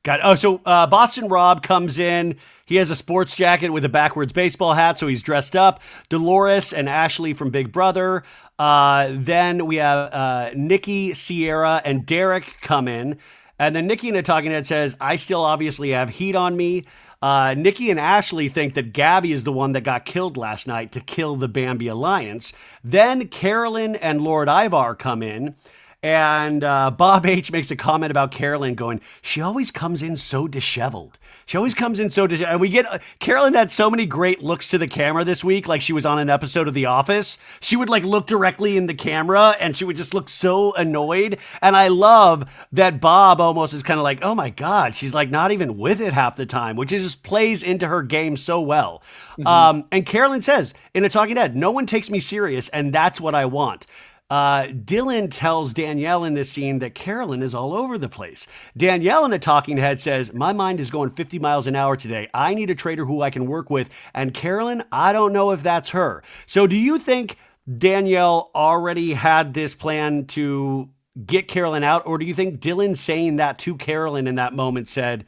Got it. Oh, so Boston Rob comes in. He has a sports jacket with a backwards baseball hat, so he's dressed up. Dolores and Ashley from Big Brother. Then we have Nikki, Sierra, and Derek come in. And then Nikki in a talking head says, I still obviously have heat on me. Nikki and Ashley think that Gabby is the one that got killed last night to kill the Bambi Alliance. Then Carolyn and Lord Ivar come in. And Bob H. makes a comment about Carolyn going, she always comes in so disheveled. And we get, Carolyn had so many great looks to the camera this week, like she was on an episode of The Office. She would like look directly in the camera and she would just look so annoyed. And I love that Bob almost is kind of like, oh my God, she's like not even with it half the time, which just plays into her game so well. And Carolyn says in a talking head, no one takes me serious and that's what I want. Dylan tells Danielle in this scene that Carolyn is all over the place. Danielle in a talking head says, my mind is going 50 miles an hour today. I need a traitor who I can work with. And Carolyn, I don't know if that's her. So do you think Danielle already had this plan to get Carolyn out? Or do you think Dylan saying that to Carolyn in that moment said,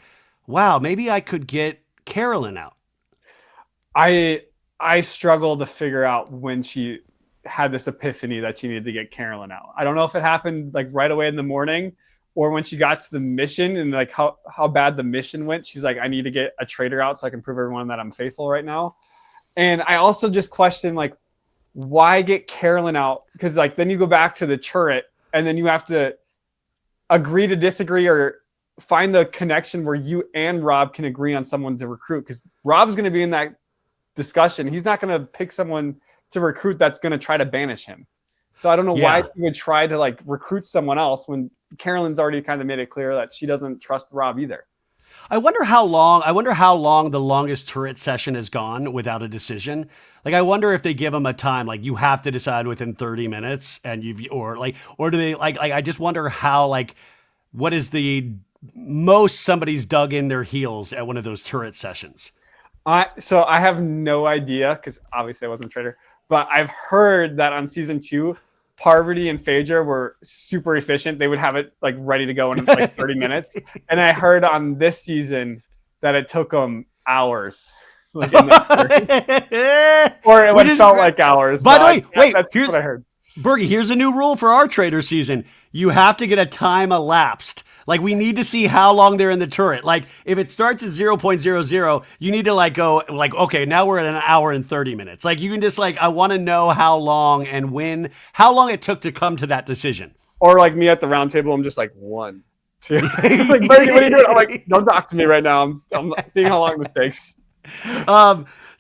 wow, maybe I could get Carolyn out? I struggle to figure out when she had this epiphany that she needed to get Carolyn out. I don't know if it happened like right away in the morning or when she got to the mission and like how bad the mission went. She's like, I need to get a traitor out so I can prove everyone that I'm faithful right now. And I also just question, like, why get Carolyn out? Because like then you go back to the turret and then you have to agree to disagree or find the connection where you and Rob can agree on someone to recruit. Because Rob's going to be in that discussion. He's not going to pick someone to recruit that's going to try to banish him. So I don't know why he would try to like recruit someone else when Carolyn's already kind of made it clear that she doesn't trust Rob either. I wonder how long the longest turret session has gone without a decision. Like, I wonder if they give them a time, like you have to decide within 30 minutes and or do they I just wonder how, like, what is the most somebody's dug in their heels at one of those turret sessions? So I have no idea because obviously I wasn't a traitor, but I've heard that on season 2, Parvati and Phaedra were super efficient. They would have it like ready to go in like 30 minutes. And I heard on this season that it took them hours. Like or it felt like hours. By the way, wait, that's what I heard. Bergie, here's a new rule for our Traitor season. You have to get a time elapsed. Like, we need to see how long they're in the turret. Like, if it starts at 0.00, you need to like go like, okay, now we're at an hour and 30 minutes. Like, you can just like, I want to know how long and how long it took to come to that decision. Or like me at the round table, I'm just like 1, 2. Like, Bergie, what are you doing? I'm like, don't talk to me right now. I'm seeing how long this takes.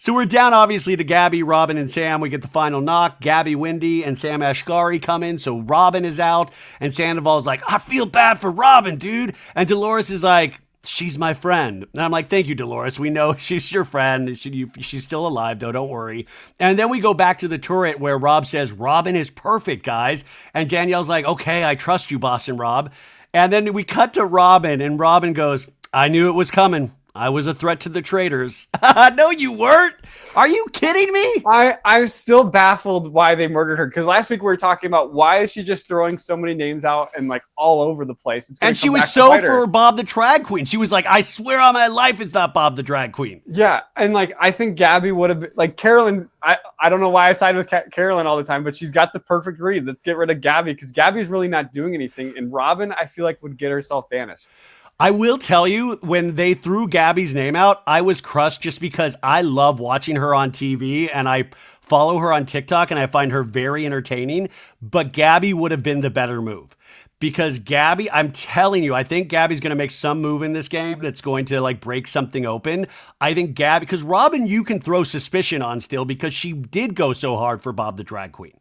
So we're down obviously to Gabby, Robin, and Sam. We get the final knock. Gabby, Wendy, and Sam Ashgari come in. So Robin is out, and Sandoval's like, I feel bad for Robin, dude. And Dolores is like, she's my friend. And I'm like, thank you, Dolores. We know she's your friend. She's still alive, though. Don't worry. And then we go back to the turret where Rob says, Robin is perfect, guys. And Danielle's like, okay, I trust you, Boston Rob. And then we cut to Robin, and Robin goes, I knew it was coming. I was a threat to the traitors. No, you weren't. Are you kidding me? I'm still baffled why they murdered her. Because last week we were talking about why is she just throwing so many names out and like all over the place. And she was so for Bob the Drag Queen. She was like, I swear on my life it's not Bob the Drag Queen. Yeah. And like, I think Gabby would have been like Carolyn. I don't know why I side with Carolyn all the time, but she's got the perfect read. Let's get rid of Gabby because Gabby's really not doing anything. And Robin, I feel like would get herself banished. I will tell you, when they threw Gabby's name out, I was crushed just because I love watching her on TV and I follow her on TikTok and I find her very entertaining. But Gabby would have been the better move because Gabby, I'm telling you, I think Gabby's going to make some move in this game that's going to like break something open. I think Gabby, because Robin, you can throw suspicion on still because she did go so hard for Bob the Drag Queen.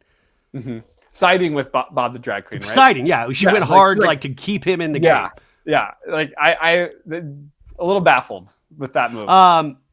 Mm-hmm. Siding with Bob the Drag Queen, right? Siding, yeah. She went hard like to keep him in the game. Yeah, like I a little baffled with that move.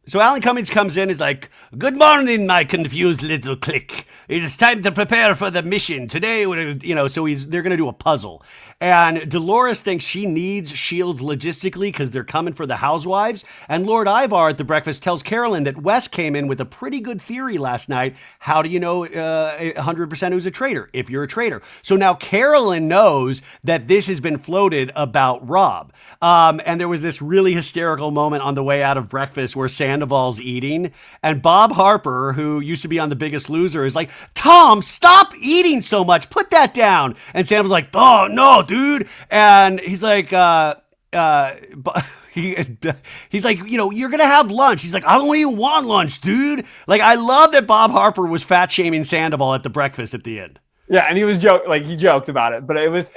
So Alan Cummings comes in, is like, good morning, my confused little clique. It is time to prepare for the mission. Today, so they're going to do a puzzle. And Dolores thinks she needs S.H.I.E.L.D. logistically because they're coming for the housewives. And Lord Ivar at the breakfast tells Carolyn that Wes came in with a pretty good theory last night. How do you know 100% who's a traitor? If you're a traitor. So now Carolyn knows that this has been floated about Rob. And there was this really hysterical moment on the way out of breakfast where Sandoval's eating. And Bob Harper, who used to be on The Biggest Loser, is like, Tom, stop eating so much. Put that down. And Sandoval's like, oh, no, dude. And he's like, he's like, you're going to have lunch. He's like, I don't even want lunch, dude. Like, I love that Bob Harper was fat shaming Sandoval at the breakfast at the end. Yeah, and he joked about it, but it was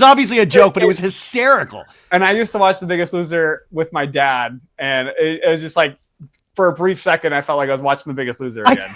obviously a joke, but it was hysterical. And I used to watch The Biggest Loser with my dad, and it was just like, for a brief second, I felt like I was watching The Biggest Loser again.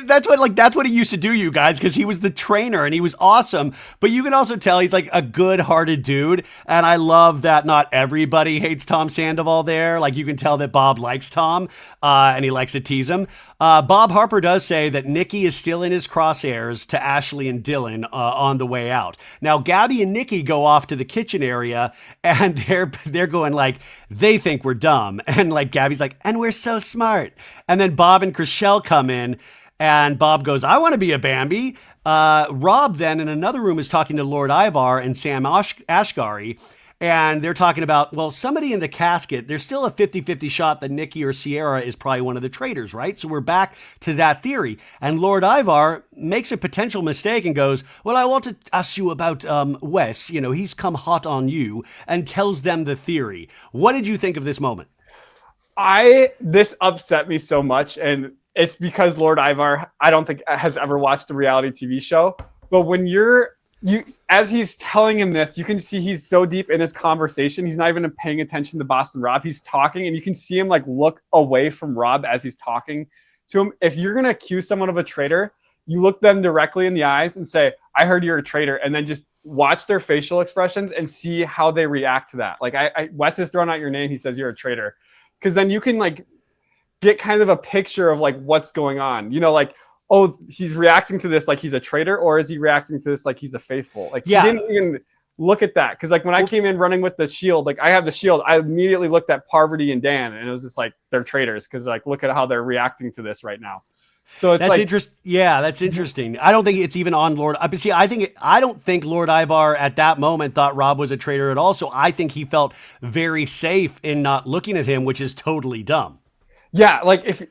That's what he used to do, you guys, because he was the trainer and he was awesome. But you can also tell he's like a good-hearted dude, and I love that not everybody hates Tom Sandoval there. Like, you can tell that Bob likes Tom, and he likes to tease him. Bob Harper does say that Nikki is still in his crosshairs to Ashley and Dylan on the way out. Now, Gabby and Nikki go off to the kitchen area, and they're going like, they think we're dumb. And like Gabby's like, and we're so smart. And then Bob and Trishelle come in, and Bob goes, I want to be a Bambi. Rob then in another room is talking to Lord Ivar and Sam Ashgari. And they're talking about, well, somebody in the casket, there's still a 50-50 shot that Nikki or Shereé is probably one of the traitors, right? So we're back to that theory. And Lord Ivar makes a potential mistake and goes, well, I want to ask you about Wes. You know, he's come hot on you, and tells them the theory. What did you think of this moment? This upset me so much, and it's because Lord Ivar, I don't think has ever watched a reality TV show. But when as he's telling him this, you can see he's so deep in his conversation. He's not even paying attention to Boston Rob. He's talking, and you can see him like look away from Rob as he's talking to him. If you're gonna accuse someone of a traitor, you look them directly in the eyes and say, "I heard you're a traitor," and then just watch their facial expressions and see how they react to that. Like Wes is throwing out your name, he says you're a traitor, because then you can like get kind of a picture of like what's going on. You know, like, oh, he's reacting to this like he's a traitor, or is he reacting to this like he's a faithful? Like, yeah. He didn't even look at that. Because like when I came in running with the shield, like I have the shield, I immediately looked at Parvati and Dan, and it was just like, they're traitors, because like look at how they're reacting to this right now. So it's that's interesting. Yeah, that's interesting. I don't think it's even on Lord. See, I don't think Lord Ivar at that moment thought Rob was a traitor at all. So I think he felt very safe in not looking at him, which is totally dumb. Yeah, like if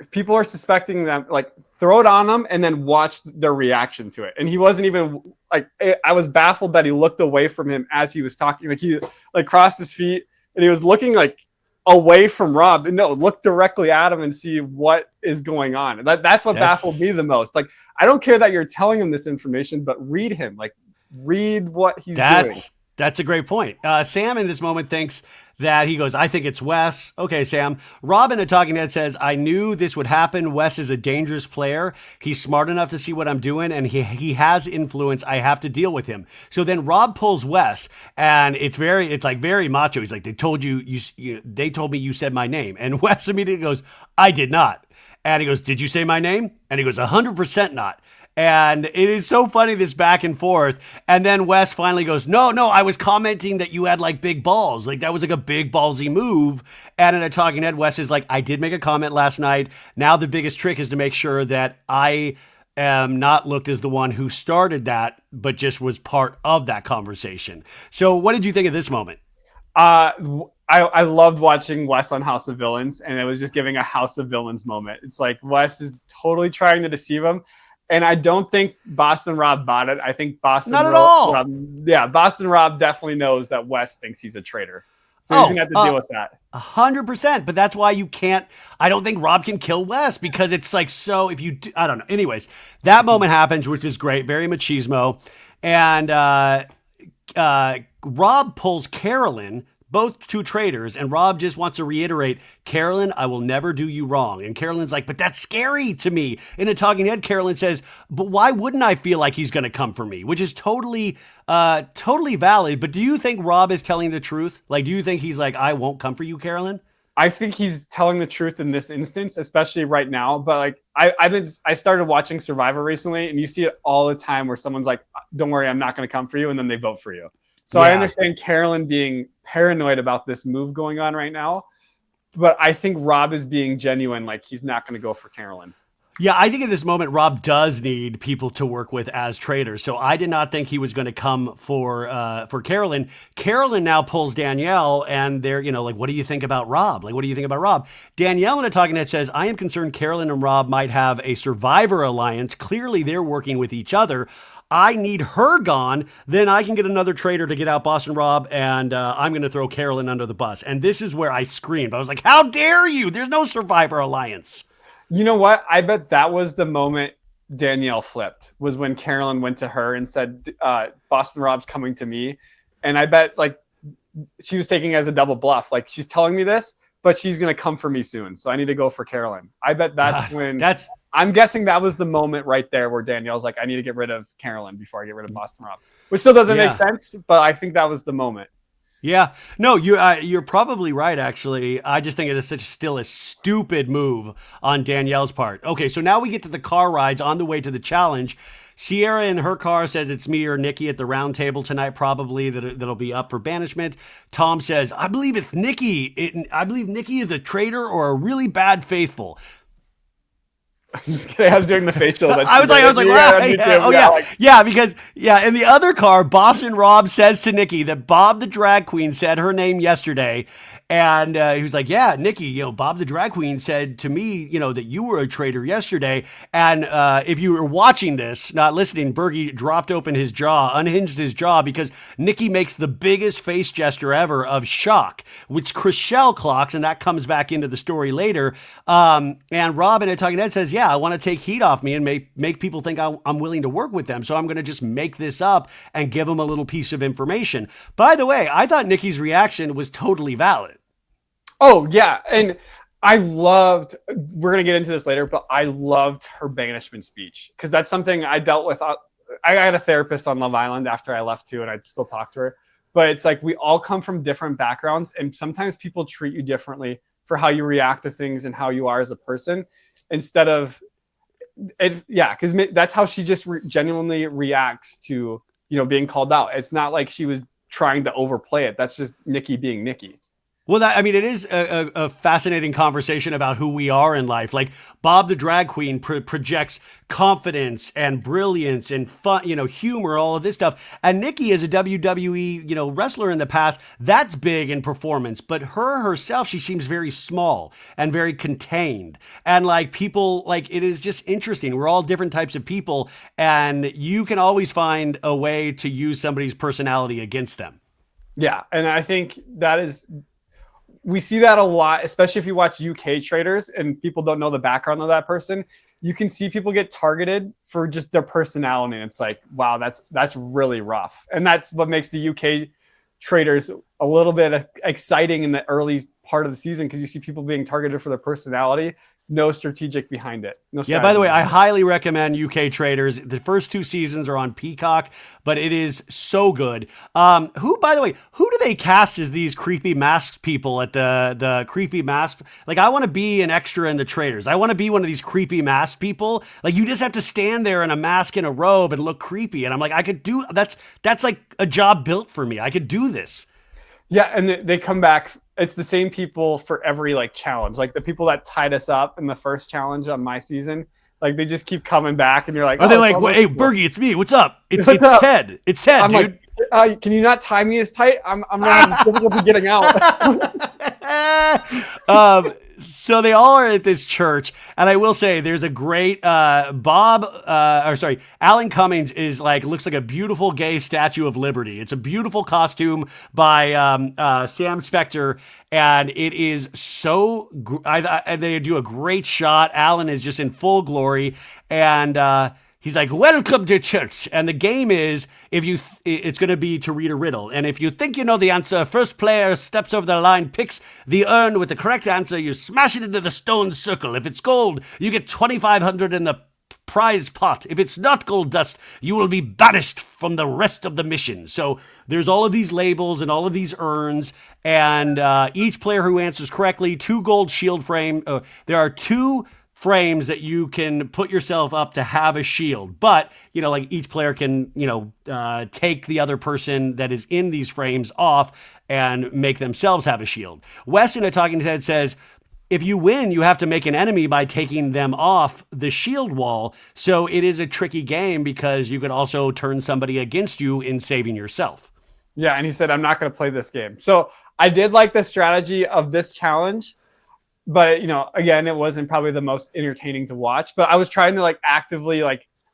people are suspecting them, like throw it on them and then watch their reaction to it. And he wasn't even like, I was baffled that he looked away from him as he was talking. Like he like crossed his feet and he was looking like away from Rob. No, look directly at him and see what is going on. That's what baffled me the most. Like, I don't care that you're telling him this information, but read him. Like, read what he's doing. That's a great point. Sam in this moment thinks that he goes, I think it's Wes. Okay, Sam. Rob in a talking head says, I knew this would happen. Wes is a dangerous player. He's smart enough to see what I'm doing, and he has influence. I have to deal with him. So then Rob pulls Wes, and it's like very macho. He's like, they told they told me you said my name. And Wes immediately goes, I did not. And he goes, did you say my name? And he goes, 100% not. And it is so funny, this back and forth. And then Wes finally goes, no, I was commenting that you had like big balls. Like that was like a big ballsy move. And in a talking head, Wes is like, I did make a comment last night. Now the biggest trick is to make sure that I am not looked as the one who started that, but just was part of that conversation. So what did you think of this moment? I loved watching Wes on House of Villains, and it was just giving a House of Villains moment. It's like Wes is totally trying to deceive him. And I don't think Boston Rob bought it. I think Boston Rob definitely knows that Wes thinks he's a traitor. So he's going to have to deal with that. 100%. But that's why I don't think Rob can kill Wes, because it's like, so if you, I don't know. Anyways, that moment happens, which is great. Very machismo. And Rob pulls Carolyn, both two traitors, and Rob just wants to reiterate, Carolyn, I will never do you wrong. And Carolyn's like, but that's scary to me. In a talking head, Carolyn says, but why wouldn't I feel like he's going to come for me? Which is totally valid. But do you think Rob is telling the truth? Like, do you think he's like, I won't come for you, Carolyn? I think he's telling the truth in this instance, especially right now. But like, I started watching Survivor recently, and you see it all the time where someone's like, don't worry, I'm not going to come for you. And then they vote for you. So yeah. I understand Carolyn being paranoid about this move going on right now, but I think Rob is being genuine. Like, he's not going to go for Carolyn. Yeah, I think at this moment, Rob does need people to work with as traitors. So I did not think he was going to come for Carolyn. Carolyn now pulls Danielle, and they're, like, what do you think about Rob? Like, what do you think about Rob? Danielle in a talking head says, I am concerned Carolyn and Rob might have a Survivor alliance. Clearly, they're working with each other. I need her gone, then I can get another traitor to get out Boston Rob, and I'm going to throw Carolyn under the bus. And this is where I screamed. I was like, how dare you? There's no Survivor alliance. You know what? I bet that was the moment Danielle flipped, was when Carolyn went to her and said, Boston Rob's coming to me. And I bet like she was taking it as a double bluff. Like, she's telling me this, but she's going to come for me soon. So I need to go for Carolyn. I bet I'm guessing that was the moment right there where Danielle's like, I need to get rid of Carolyn before I get rid of Boston Rob, which still doesn't make sense, but I think that was the moment. Yeah, no, you're probably right, actually. I just think it is still a stupid move on Danielle's part. Okay, so now we get to the car rides on the way to the challenge. Shereé in her car says it's me or Nikki at the round table tonight, probably, that'll be up for banishment. Tom says, I believe it's Nikki. I believe Nikki is a traitor or a really bad faithful. I'm just kidding. I was doing the facial. I was like, wow. In the other car, Boston Rob says to Nikki that Bob the drag queen said her name yesterday. And he was like, yeah, Nikki, Bob the drag queen said to me, that you were a traitor yesterday. And if you were watching this, not listening, Bergie dropped open his jaw, unhinged his jaw, because Nikki makes the biggest face gesture ever of shock, which Trishelle clocks, and that comes back into the story later. And Rob in a Talking Head says, yeah, I want to take heat off me and make people think I'm willing to work with them. So I'm going to just make this up and give them a little piece of information. By the way, I thought Nikki's reaction was totally valid. Oh, yeah. And we're going to get into this later, but I loved her banishment speech because that's something I dealt with. I had a therapist on Love Island after I left too, and I still talk to her. But it's like we all come from different backgrounds, and sometimes people treat you differently for how you react to things and how you are as a person instead of it. Yeah, because that's how she just genuinely reacts to, being called out. It's not like she was trying to overplay it. That's just Nikki being Nikki. Well, it is a fascinating conversation about who we are in life. Like Bob the drag queen projects confidence and brilliance and fun, humor, all of this stuff. And Nikki is a WWE, wrestler in the past. That's big in performance. But herself, she seems very small and very contained. And people, it is just interesting. We're all different types of people. And you can always find a way to use somebody's personality against them. Yeah. And I think we see that a lot, especially if you watch UK Traitors and people don't know the background of that person. You can see people get targeted for just their personality. And it's like, wow, that's really rough. And that's what makes the UK Traitors a little bit exciting in the early part of the season, because you see people being targeted for their personality. No strategic behind it. No strategy. Yeah, by the way, I highly recommend UK Traitors. The first 2 seasons are on Peacock, but it is so good. Who do they cast as these creepy masked people at the creepy mask? I want to be an extra in the Traitors. I want to be one of these creepy masked people. You just have to stand there in a mask and a robe and look creepy. And I'm like, I could do that's like a job built for me. I could do this. Yeah, and they come back. It's the same people for every challenge. The people that tied us up in the first challenge on my season, they just keep coming back, and you're like, are they like, hey, Bergie, it's me. What's up? It's Ted. It's Ted, I'm dude. Like, can you not tie me as tight? I'm not difficulty getting out. So they all are at this church, and I will say there's a great Alan Cummings is looks like a beautiful gay Statue of Liberty. It's a beautiful costume by Sam Spector, and it is so they do a great shot. Alan is just in full glory, and he's like, welcome to church. And the game is, it's going to be to read a riddle. And if you think you know the answer, first player steps over the line, picks the urn with the correct answer. You smash it into the stone circle. If it's gold, you get 2,500 in the prize pot. If it's not gold dust, you will be banished from the rest of the mission. So there's all of these labels and all of these urns. And each player who answers correctly, 2 gold shield frame. There are 2 frames that you can put yourself up to have a shield, but each player can take the other person that is in these frames off and make themselves have a shield. Wes in a Talking Head says, if you win, you have to make an enemy by taking them off the shield wall. So it is a tricky game because you could also turn somebody against you in saving yourself. Yeah, and he said, I'm not going to play this game. So I did like the strategy of this challenge. But, again, it wasn't probably the most entertaining to watch. But I was trying to actively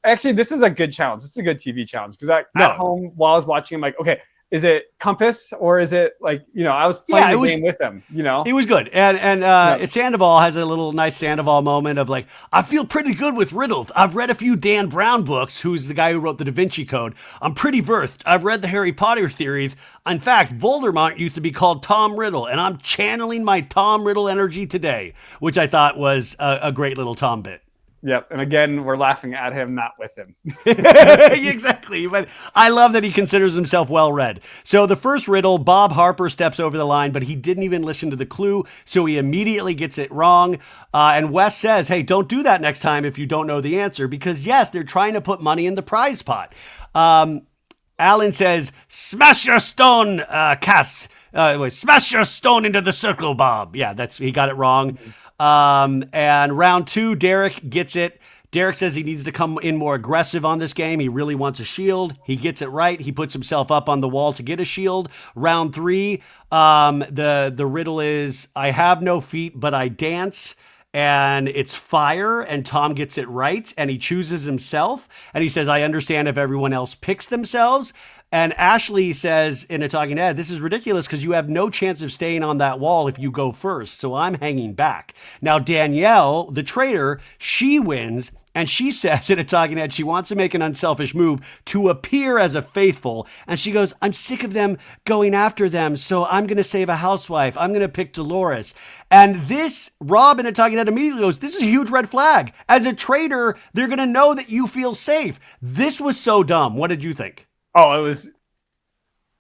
actually, this is a good challenge. This is a good TV challenge. Because at home, while I was watching, I'm like, okay, is it Compass or is it I was playing the game with them, It was good. And Sandoval has a little nice Sandoval moment of I feel pretty good with riddles. I've read a few Dan Brown books, who's the guy who wrote the Da Vinci Code. I'm pretty versed. I've read the Harry Potter theories. In fact, Voldemort used to be called Tom Riddle, and I'm channeling my Tom Riddle energy today, which I thought was a great little Tom bit. Yep. And again, we're laughing at him, not with him. Exactly. But I love that he considers himself well-read. So the first riddle, Bob Harper steps over the line, but he didn't even listen to the clue. So he immediately gets it wrong. And Wes says, hey, don't do that next time if you don't know the answer, because yes, they're trying to put money in the prize pot. Alan says, smash your stone, Cass. Smash your stone into the circle, Bob. Yeah, he got it wrong. And round 2, Derek gets it. Derek says he needs to come in more aggressive on this game. He really wants a shield. He gets it right. He puts himself up on the wall to get a shield. Round 3, the riddle is, I have no feet, but I dance. And it's fire, and Tom gets it right, and he chooses himself. And he says, I understand if everyone else picks themselves. And Ashley says in a talking head, this is ridiculous because you have no chance of staying on that wall if you go first. So I'm hanging back. Now, Danielle, the traitor, she wins. And she says in a talking head, she wants to make an unselfish move to appear as a faithful. And she goes, I'm sick of them going after them. So I'm going to save a housewife. I'm going to pick Dolores. And this, Rob in a talking head immediately goes, this is a huge red flag. As a traitor, they're going to know that you feel safe. This was so dumb. What did you think? Oh, it was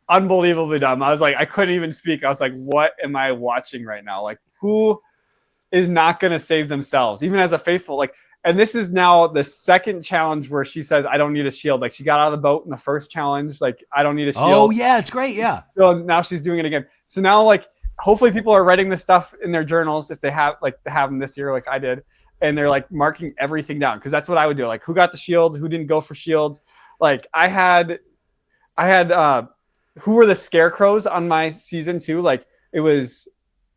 unbelievably dumb. I was like, I couldn't even speak. I was like, what am I watching right now? Like, who is not going to save themselves, even as a faithful? Like, and this is now the second challenge where she says, I don't need a shield. Like, she got out of the boat in the first challenge. Like, I don't need a shield. Oh, yeah, it's great. Yeah. So now she's doing it again. So now, like, hopefully people are writing this stuff in their journals if they have them this year, like I did. And they're like marking everything down. Cause that's what I would do. Like, who got the shield? Who didn't go for shields? Like, I had who were the scarecrows on my season 2? Like, it was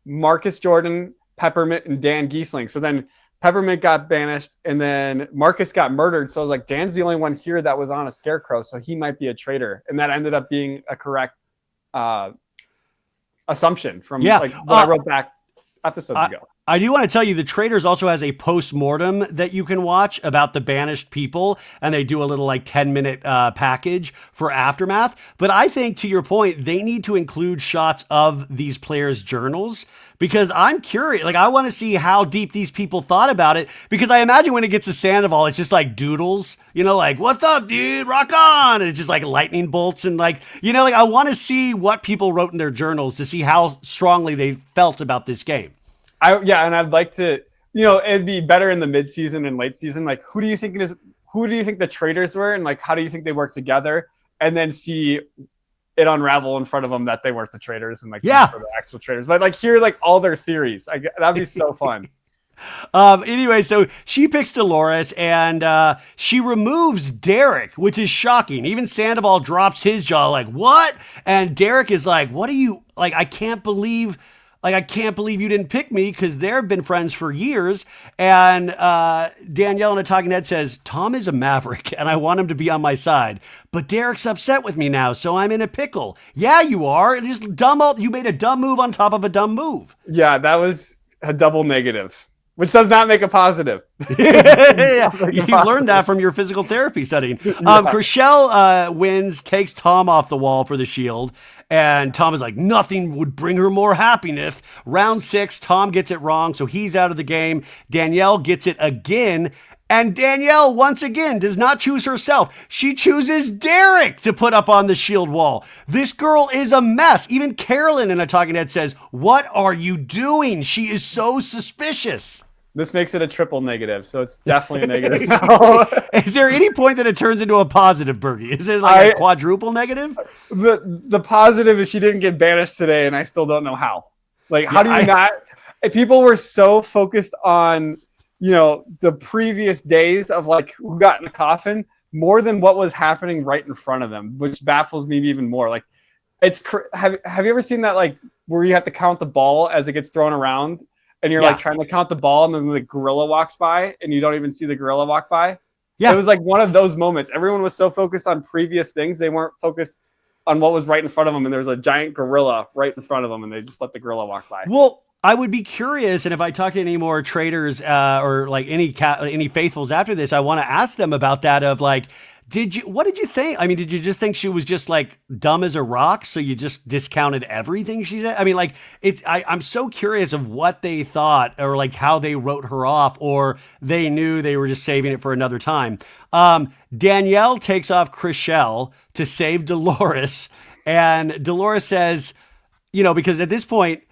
Marcus Jordan, Peppermint, and Dan Gheesling. So then Peppermint got banished, and then Marcus got murdered. So I was like, Dan's the only one here that was on a scarecrow, so he might be a traitor. And that ended up being a correct assumption from like what I wrote back episodes ago. I do want to tell you, the Traitors also has a post-mortem that you can watch about the banished people, and they do a little like 10-minute package for Aftermath. But I think, to your point, they need to include shots of these players' journals, because I'm curious. Like, I want to see how deep these people thought about it, because I imagine when it gets to Sandoval, it's just like doodles, you know, like, what's up, dude, rock on, and it's just like lightning bolts, and like, you know, like, I want to see what people wrote in their journals to see how strongly they felt about this game. And I'd like to, you know, it'd be better in the mid-season and late season. Like, who do you think the traitors were, and like, how do you think they work together? And then see it unravel in front of them that they weren't the traitors, and like, the actual traitors. But like, hear like all their theories. That'd be so fun. Anyway, so she picks Dolores, and she removes Derek, which is shocking. Even Sandoval drops his jaw, like, what? And Derek is like, what are you, like, I can't believe you didn't pick me, because they've been friends for years. And Danielle in a talking head says, Tom is a maverick, and I want him to be on my side. But Derek's upset with me now, so I'm in a pickle. Yeah, you are. It is dumb. You made a dumb move on top of a dumb move. Yeah, that was a double negative, which does not make a positive. You learned that from your physical therapy studying. Trishelle wins, takes Tom off the wall for the shield. And Tom is like, nothing would bring her more happiness. Round 6, Tom gets it wrong, so he's out of the game. Danielle gets it again. And Danielle, once again, does not choose herself. She chooses Derek to put up on the shield wall. This girl is a mess. Even Carolyn in a talking head says, what are you doing? She is so suspicious. This makes it a triple negative, so it's definitely a negative now. Is there any point that it turns into a positive, Bergie? Is it like a quadruple negative? The positive is she didn't get banished today, and I still don't know how. Like, how do you not? People were so focused on, you know, the previous days of like who got in the coffin more than what was happening right in front of them, which baffles me even more. Like, it's have you ever seen that, like, where you have to count the ball as it gets thrown around? And you're like trying to count the ball, and then the gorilla walks by, and you don't even see the gorilla walk by. Yeah. It was like one of those moments. Everyone was so focused on previous things. They weren't focused on what was right in front of them. And there was a giant gorilla right in front of them, and they just let the gorilla walk by. Well, I would be curious, and if I talk to any more traitors or like any faithfuls after this, I want to ask them about that of like, what did you think? I mean, did you just think she was just like dumb as a rock, so you just discounted everything she said? I mean, like, I'm so curious of what they thought, or like how they wrote her off, or they knew they were just saving it for another time. Danielle takes off Trishelle to save Dolores, and Dolores says, you know, because at this point,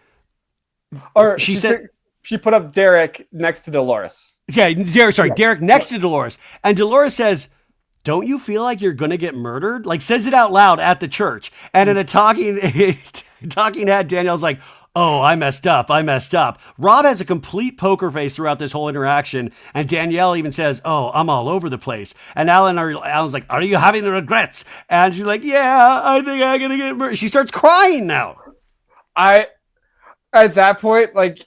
or she said she put up Derek next to Dolores. Yeah, Derek next to Dolores, and Dolores says, don't you feel like you're going to get murdered? Like, says it out loud at the church. And in a talking head, Danielle's like, oh, I messed up. Rob has a complete poker face throughout this whole interaction, and Danielle even says, oh, I'm all over the place. And Alan's like, are you having regrets? And she's like, yeah, I think I'm going to get murdered. She starts crying now. At that point, like,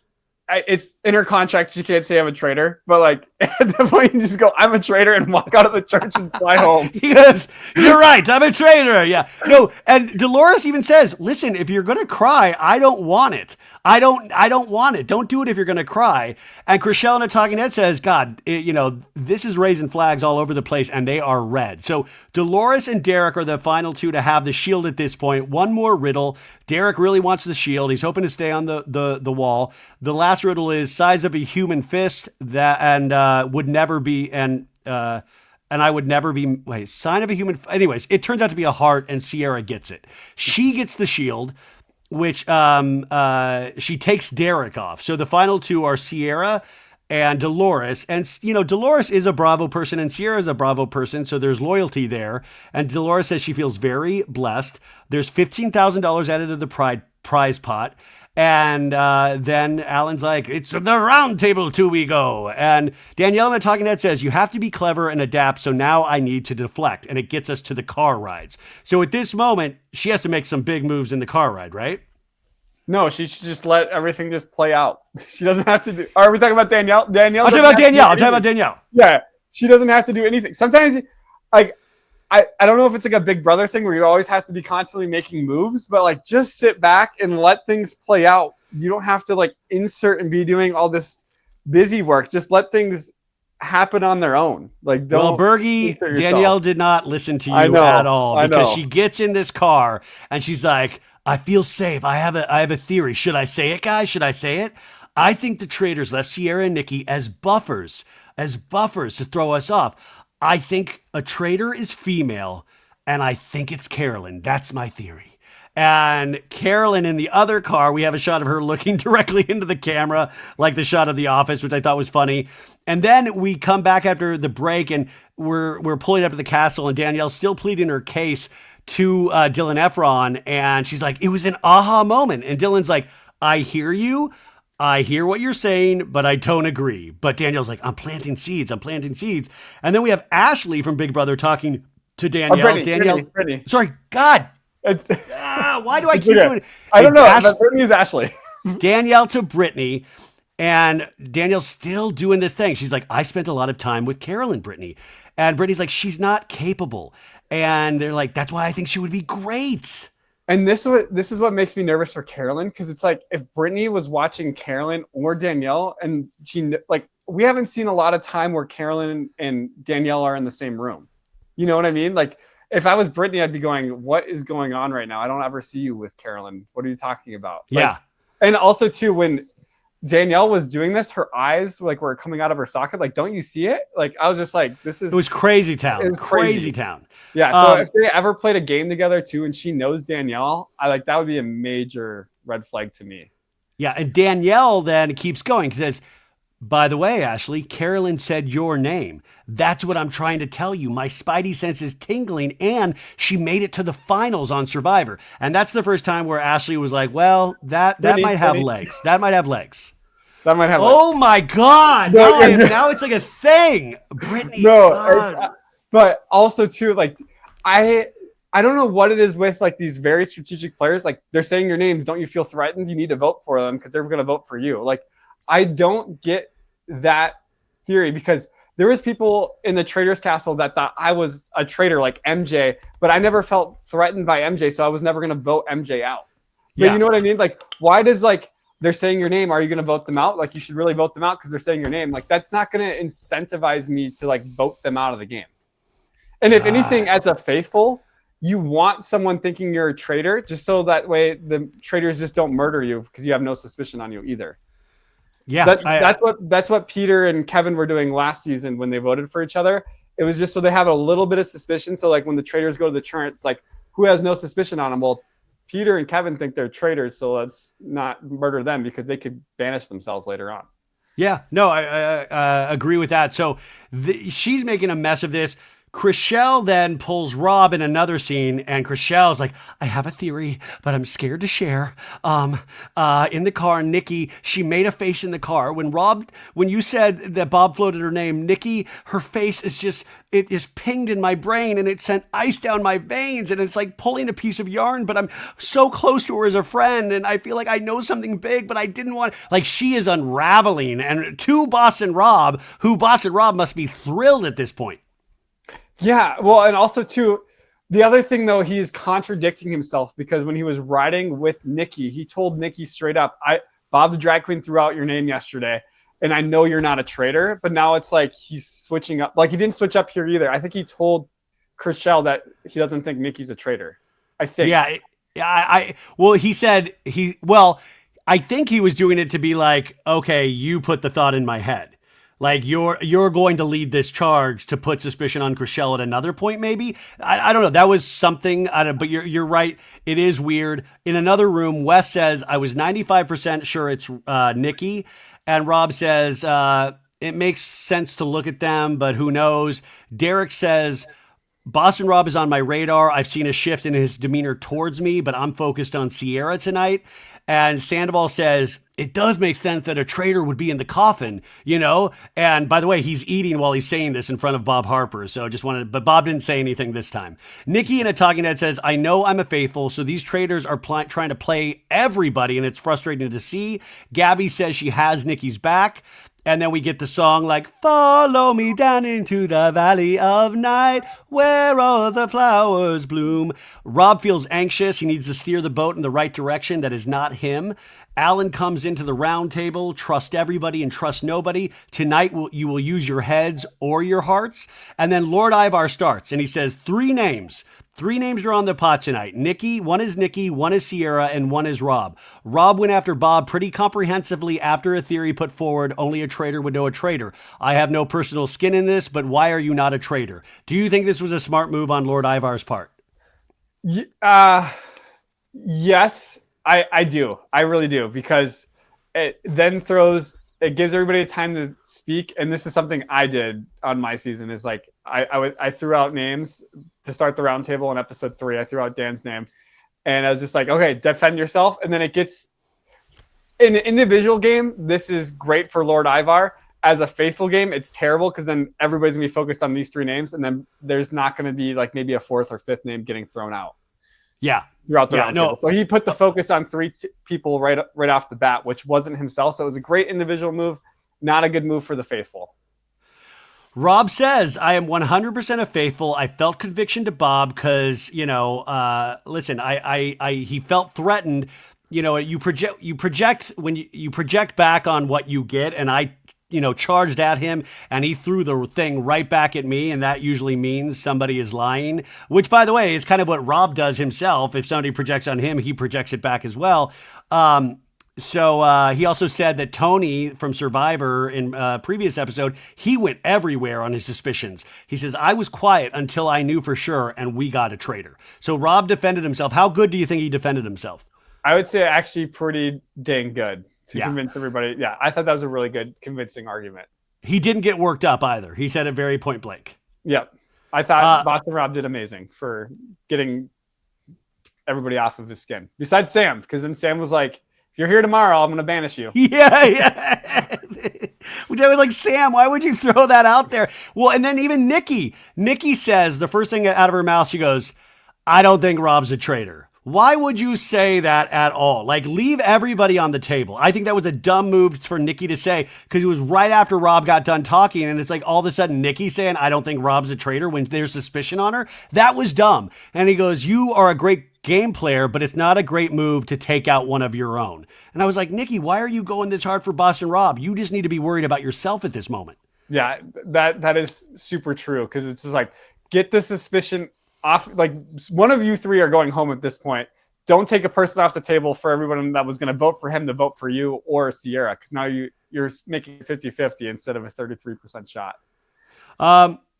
it's in her contract. She can't say I'm a traitor, but like at the point, you just go, I'm a traitor, and walk out of the church and fly home. He goes, you're right, I'm a traitor. Yeah. No, and Dolores even says, listen, if you're going to cry, I don't want it. I don't want it. Don't do it if you're going to cry. And Trishelle in a talking head says, God, this is raising flags all over the place, and they are red. So Dolores and Derek are the final two to have the shield at this point. One more riddle. Derek really wants the shield. He's hoping to stay on the wall. The last riddle is size of a human fist would never be, and I would never be, sign of a human. Anyways, it turns out to be a heart, and Shereé gets it. She gets the shield, which she takes Derek off. So the final two are Shereé and Dolores. And, Dolores is a Bravo person and Shereé is a Bravo person. So there's loyalty there. And Dolores says she feels very blessed. There's $15,000 added to the prize pot. And then Alan's like, it's the round table two we go. And Danielle in a talking head says, you have to be clever and adapt. So now I need to deflect. And it gets us to the car rides. So at this moment, she has to make some big moves in the car ride, right? No, she should just let everything just play out. She doesn't have to do. Are we talking about Danielle? I'm talking about Danielle. Yeah, she doesn't have to do anything. Sometimes, like, I don't know if it's like a Big Brother thing where you always have to be constantly making moves, but like just sit back and let things play out. You don't have to like insert and be doing all this busy work. Just let things happen on their own. Like, don't. Well, Bergie, Danielle did not listen to you at all because she gets in this car and she's like, I feel safe. I have a theory. Should I say it, guys? Should I say it? I think the Traitors left Shereé and Nikki as buffers to throw us off. I think a traitor is female, and I think it's Carolyn. That's my theory. And Carolyn in the other car, we have a shot of her looking directly into the camera, like the shot of The Office, which I thought was funny. And then we come back after the break, and we're pulling up to the castle, and Danielle's still pleading her case to Dylan Efron, and she's like, it was an aha moment. And Dylan's like, I hear you. I hear what you're saying, but I don't agree. But Danielle's like, I'm planting seeds. And then we have Ashley from Big Brother talking to Danielle. Brittany. Sorry, God. Why do I keep doing it? I don't know. But Brittany is Ashley. Danielle to Brittany. And Danielle's still doing this thing. She's like, I spent a lot of time with Carolyn, Brittany. And Brittany's like, she's not capable. And they're like, that's why I think she would be great. And this is what makes me nervous for Carolyn, because it's like if Brittany was watching Carolyn or Danielle, and we haven't seen a lot of time where Carolyn and Danielle are in the same room. You know what I mean? Like if I was Brittany, I'd be going, what is going on right now? I don't ever see you with Carolyn. What are you talking about? Yeah. And also too, when Danielle was doing this, her eyes were coming out of her socket. Like, don't you see it? Like, I was just like, it was crazy town. It was crazy town. Yeah. So if they ever played a game together too, and she knows Danielle, that would be a major red flag to me. Yeah. And Danielle then keeps going. She says, by the way, Ashley, Carolyn said your name. That's what I'm trying to tell you. My spidey sense is tingling, and she made it to the finals on Survivor. And that's the first time where Ashley was like, well, that might have legs. That might have legs. That might have Oh, my God. Now it's like a thing. Brittany. No, but also, too, like, I don't know what it is with, like, these very strategic players. Like, they're saying your names. Don't you feel threatened? You need to vote for them because they're going to vote for you. Like, I don't get that theory, because there was people in the Traitors Castle that thought I was a traitor like MJ, but I never felt threatened by MJ, so I was never going to vote MJ out. But you know what I mean? Like, why does, like, they're saying your name, are you going to vote them out? Like, you should really vote them out because they're saying your name. Like, that's not going to incentivize me to, like, vote them out of the game. And if anything, as a faithful, you want someone thinking you're a traitor, just so that way the traitors just don't murder you because you have no suspicion on you either. Yeah, that's what Peter and Kevin were doing last season when they voted for each other. It was just so they have a little bit of suspicion. So like when the traitors go to the churn, it's like, who has no suspicion on them? Well, Peter and Kevin think they're traitors, so let's not murder them because they could banish themselves later on. Yeah, no, I agree with that. So she's making a mess of this. Trishelle then pulls Rob in another scene, and Crishelle's like, I have a theory, but I'm scared to share. In the car, Nikki, she made a face in the car. When you said that Bob floated her name, Nikki, her face it is pinged in my brain, and it sent ice down my veins, and it's like pulling a piece of yarn, but I'm so close to her as a friend, and I feel like I know something big, but I didn't want, like, she is unraveling, and to Boston Rob, who Boston Rob must be thrilled at this point. Yeah, well, and also too, the other thing though, he is contradicting himself because when he was riding with Nikki, he told Nikki straight up, Bob the drag queen threw out your name yesterday, and I know you're not a traitor. But now it's like he's switching up. Like he didn't switch up here either. I think he told Trishelle that he doesn't think Nikki's a traitor. I think. Yeah, he said I think he was doing it to be like, okay, you put the thought in my head. Like you're going to lead this charge to put suspicion on Trishelle at another point, maybe. I don't know. That was something. But you're right. It is weird. In another room, Wes says, I was 95% sure it's Nikki, and Rob says it makes sense to look at them, but who knows? Derek says, Boston Rob is on my radar. I've seen a shift in his demeanor towards me, but I'm focused on Sierra tonight. And Sandoval says, it does make sense that a traitor would be in the coffin, you know? And by the way, he's eating while he's saying this in front of Bob Harper. So but Bob didn't say anything this time. Nikki in a talking head says, I know I'm a faithful, so these traitors are trying to play everybody, and it's frustrating to see. Gabby says she has Nikki's back. And then we get the song like, follow me down into the valley of night where all the flowers bloom. Rob feels anxious. He needs to steer the boat in the right direction. That is not him. Alan comes into the round table. Trust everybody and trust nobody. Tonight you will use your heads or your hearts. And then Lord Ivar starts and he says 3 names. 3 names are on the pot tonight. One is Nikki, one is Sierra, and one is Rob. Rob went after Bob pretty comprehensively after a theory put forward, only a traitor would know a traitor. I have no personal skin in this, but why are you not a traitor? Do you think this was a smart move on Lord Ivar's part? Yes, I do. I really do, because it then it gives everybody time to speak. And this is something I did on my season, is like, I threw out names to start the round table in episode 3. I threw out Dan's name, and I was just like, okay, defend yourself. And then it gets in the individual game. This is great for Lord Ivar. As a faithful game, it's terrible because then everybody's gonna be focused on these 3 names, and then there's not gonna be like maybe a 4th or 5th name getting thrown out. Yeah. Throughout the round table. So he put the focus on 3 people right off the bat, which wasn't himself. So it was a great individual move, not a good move for the faithful. Rob says, I am 100% a faithful. I felt conviction to Bob because, listen, he felt threatened. You know, you project when you project back on what you get, and I charged at him, and he threw the thing right back at me, and that usually means somebody is lying, which, by the way, is kind of what Rob does himself. If somebody projects on him, he projects it back as well. So he also said that Tony from Survivor in a previous episode, he went everywhere on his suspicions. He says, I was quiet until I knew for sure, and we got a traitor. So Rob defended himself. How good do you think he defended himself? I would say actually pretty dang good to convince everybody. Yeah, I thought that was a really good, convincing argument. He didn't get worked up either. He said it very point blank. Yep. I thought Boston Rob did amazing for getting everybody off of his skin. Besides Sam, because then Sam was like, if you're here tomorrow, I'm going to banish you. Yeah. Which I was like, Sam, why would you throw that out there? Well, and then even Nikki says, the first thing out of her mouth, she goes, I don't think Rob's a traitor. Why would you say that at all? Like, leave everybody on the table. I think that was a dumb move for Nikki to say, because it was right after Rob got done talking, and it's like all of a sudden Nikki saying, I don't think Rob's a traitor when there's suspicion on her. That was dumb. And he goes, you are a great game player, but it's not a great move to take out one of your own. And I was like, Nikki, why are you going this hard for Boston Rob? You just need to be worried about yourself at this moment. Yeah, that is super true, because it's just like, get the suspicion off. Like, one of you 3 are going home at this point. Don't take a person off the table for everyone that was going to vote for him to vote for you or Sierra, because now you're making 50-50 instead of a 33% shot.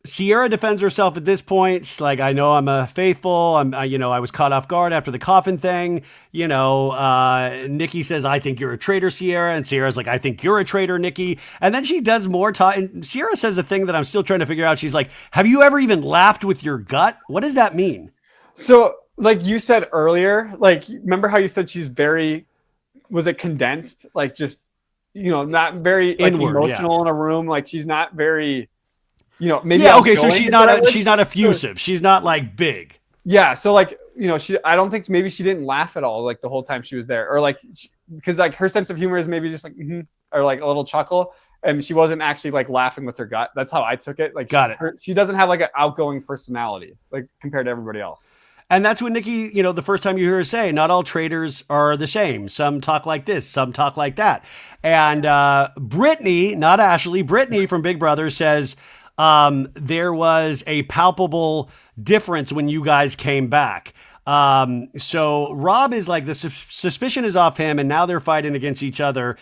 Ciara defends herself at this point. She's like, I know I'm a faithful. I was caught off guard after the coffin thing. Nikki says, I think you're a traitor, Ciara. And Ciara's like, I think you're a traitor, Nikki. And then she does more talk. And Ciara says a thing that I'm still trying to figure out. She's like, have you ever even laughed with your gut? What does that mean? So, like you said earlier, like, remember how you said she's very, was it condensed? Like, just, not very like, Inward, emotional in a room. Like, she's not very, maybe. Yeah, okay, so she's not effusive. She's not like big. Yeah, so like, I don't think maybe she didn't laugh at all like the whole time she was there, or like, because like her sense of humor is maybe just like, or like a little chuckle, and she wasn't actually like laughing with her gut. That's how I took it. Like, she doesn't have like an outgoing personality like compared to everybody else. And that's what Nikki, the first time you hear her say, not all traitors are the same. Some talk like this, some talk like that. And Brittany, not Ashley, Brittany from Big Brother says, there was a palpable difference when you guys came back. So Rob is like, the suspicion is off him, and now they're fighting against each other,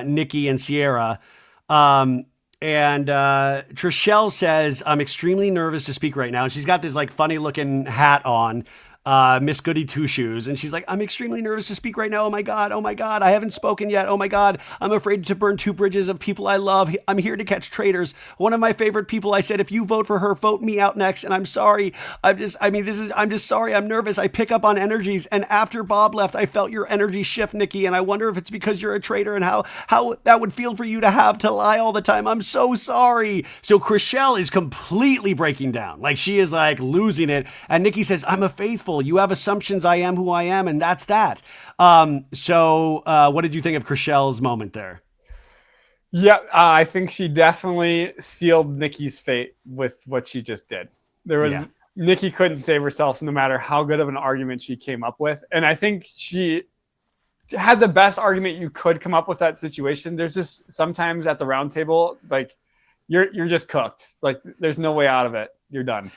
Nikki and Ciara. And Trishelle says, I'm extremely nervous to speak right now. And she's got this like funny looking hat on, Miss Goody Two Shoes. And she's like, I'm extremely nervous to speak right now. Oh my God. I haven't spoken yet. Oh my God. I'm afraid to burn two bridges of people I love. I'm here to catch traitors. One of my favorite people. I said, if you vote for her, vote me out next. And I'm sorry. I'm just sorry. I'm nervous. I pick up on energies. And after Bob left, I felt your energy shift, Nikki. And I wonder if it's because you're a traitor and how that would feel for you to have to lie all the time. I'm so sorry. So Trishelle is completely breaking down. Like, she is like losing it. And Nikki says, I'm a faithful. You have assumptions. I am who I am. And that's that. So what did you think of Trishelle's moment there? Yeah, I think she definitely sealed Nikki's fate with what she just did. Nikki couldn't save herself no matter how good of an argument she came up with. And I think she had the best argument you could come up with that situation. There's just sometimes at the round table, like you're just cooked. Like, there's no way out of it. You're done.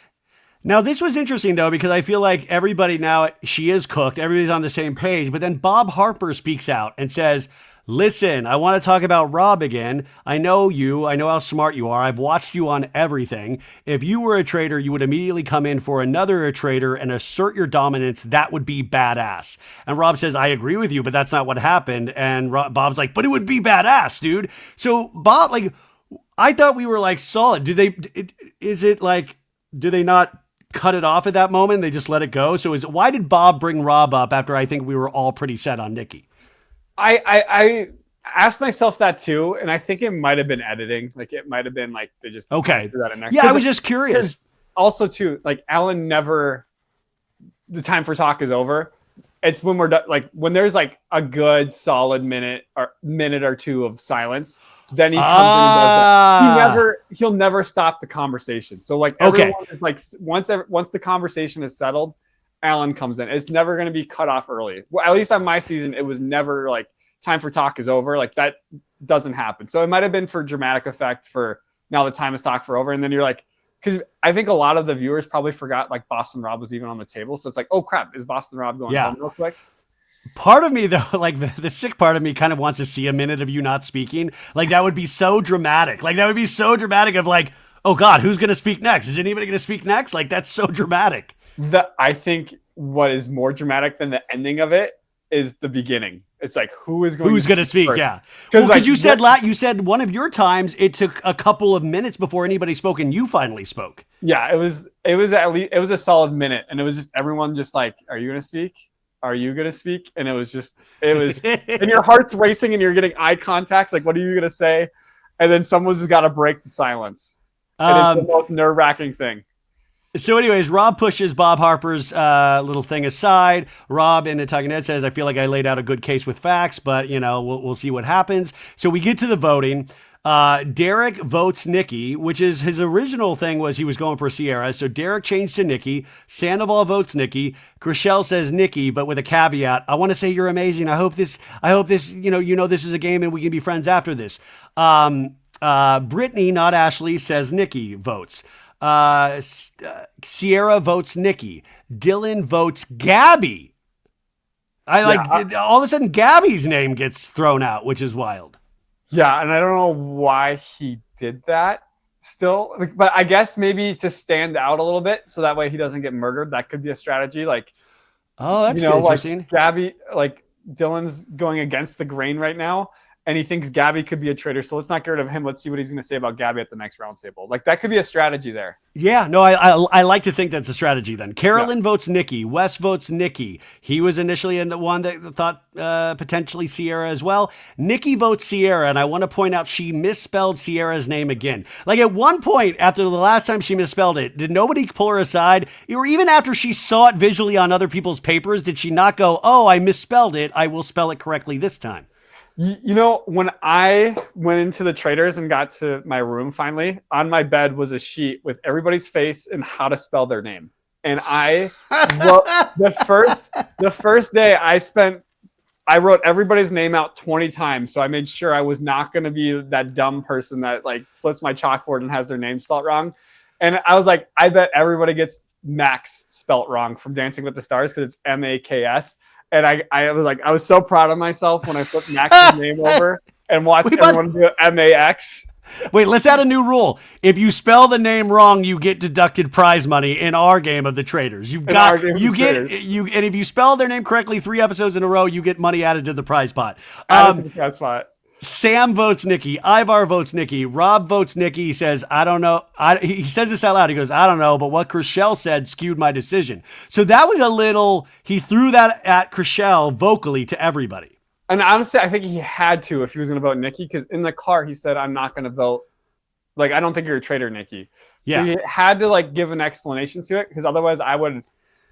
Now, this was interesting, though, because I feel like everybody now, she is cooked. Everybody's on the same page. But then Bob Harper speaks out and says, listen, I want to talk about Rob again. I know you. I know how smart you are. I've watched you on everything. If you were a traitor, you would immediately come in for another traitor and assert your dominance. That would be badass. And Rob says, I agree with you, but that's not what happened. And Bob's like, but it would be badass, dude. So Bob, like, I thought we were like solid. Do they not cut it off at that moment? They just let it go. So why did Bob bring Rob up after I think we were all pretty set on Nikki? I asked myself that too, and I think it might have been editing. Like, it might have been like they just threw that in there. Yeah, I was just curious. Also, too, like, Alan never. The time for talk is over. It's when we're done. Like, when there's like a good solid minute or two of silence, then he comes in and does that. He'll never stop the conversation. So like everyone is like, once the conversation is settled, Alan comes in. It's never going to be cut off early. Well, at least on my season, it was never like time for talk is over. Like, that doesn't happen. So it might have been for dramatic effect for now the time is talk for over. And then you're like, because I think a lot of the viewers probably forgot like Boston Rob was even on the table. So it's like, oh crap, is Boston Rob going home real quick? Part of me, though, like the sick part of me kind of wants to see a minute of you not speaking. Like, that would be so dramatic. Like, that would be so dramatic of like, oh God, who's going to speak next? Is anybody going to speak next? Like, that's so dramatic. I think what is more dramatic than the ending of it is the beginning. It's like, who's going to speak first? Yeah. Because you said one of your times it took a couple of minutes before anybody spoke and you finally spoke. Yeah, it was a solid minute, and it was just everyone just like, are you going to speak? Are you going to speak? And it was and your heart's racing and you're getting eye contact. Like, what are you going to say? And then someone's got to break the silence. And it's the most nerve-wracking thing. So anyways, Rob pushes Bob Harper's little thing aside. Rob in a talking head says, I feel like I laid out a good case with facts, but we'll see what happens. So we get to the voting. Derek votes Nikki, which is his original thing was he was going for Ciara. So Derek changed to Nikki. Sandoval votes Nikki. Trishelle says Nikki, but with a caveat. I want to say you're amazing. I hope this, this is a game and we can be friends after this. Brittany, not Ashley, says Nikki votes. Ciara votes Nikki. Dylan votes Gabby. All of a sudden Gabby's name gets thrown out, which is wild. Yeah, and I don't know why he did that. still, but I guess maybe to stand out a little bit so that way he doesn't get murdered. That could be a strategy. Like, oh, that's good. Interesting. Gabby, like Dylan's going against the grain right now, and he thinks Gabby could be a traitor. So let's not get rid of him. Let's see what he's going to say about Gabby at the next roundtable. Like that could be a strategy there. Yeah, no, I like to think that's a strategy then. Carolyn votes Nikki. Wes votes Nikki. He was initially the one that thought potentially Sierra as well. Nikki votes Sierra, and I want to point out she misspelled Sierra's name again. Like at one point after the last time she misspelled it, did nobody pull her aside? Or even after she saw it visually on other people's papers, did she not go, oh, I misspelled it. I will spell it correctly this time? You know, when I went into the Traitors and got to my room finally, on my bed was a sheet with everybody's face and how to spell their name. And I wrote the first day I wrote everybody's name out 20 times. So I made sure I was not going to be that dumb person that like flips my chalkboard and has their name spelled wrong. And I was like, I bet everybody gets Max spelt wrong from Dancing with the Stars because it's Maks. And I was like, I was so proud of myself when I flipped Max's name over and watched everyone do Max. Wait, let's add a new rule. If you spell the name wrong, you get deducted prize money in our game of the Traitors. And if you spell their name correctly 3 episodes in a row, you get money added to the prize pot. Sam votes Nikki. Ivar votes Nikki. Rob votes Nikki. He says, I don't know. He says this out loud. He goes, I don't know, but what Trishelle said skewed my decision. So that was a little, he threw that at Trishelle vocally to everybody. And honestly, I think he had to if he was going to vote Nikki, because in the car, he said, I'm not going to vote. Like, I don't think you're a traitor, Nikki. Yeah. So he had to like give an explanation to it, because otherwise I would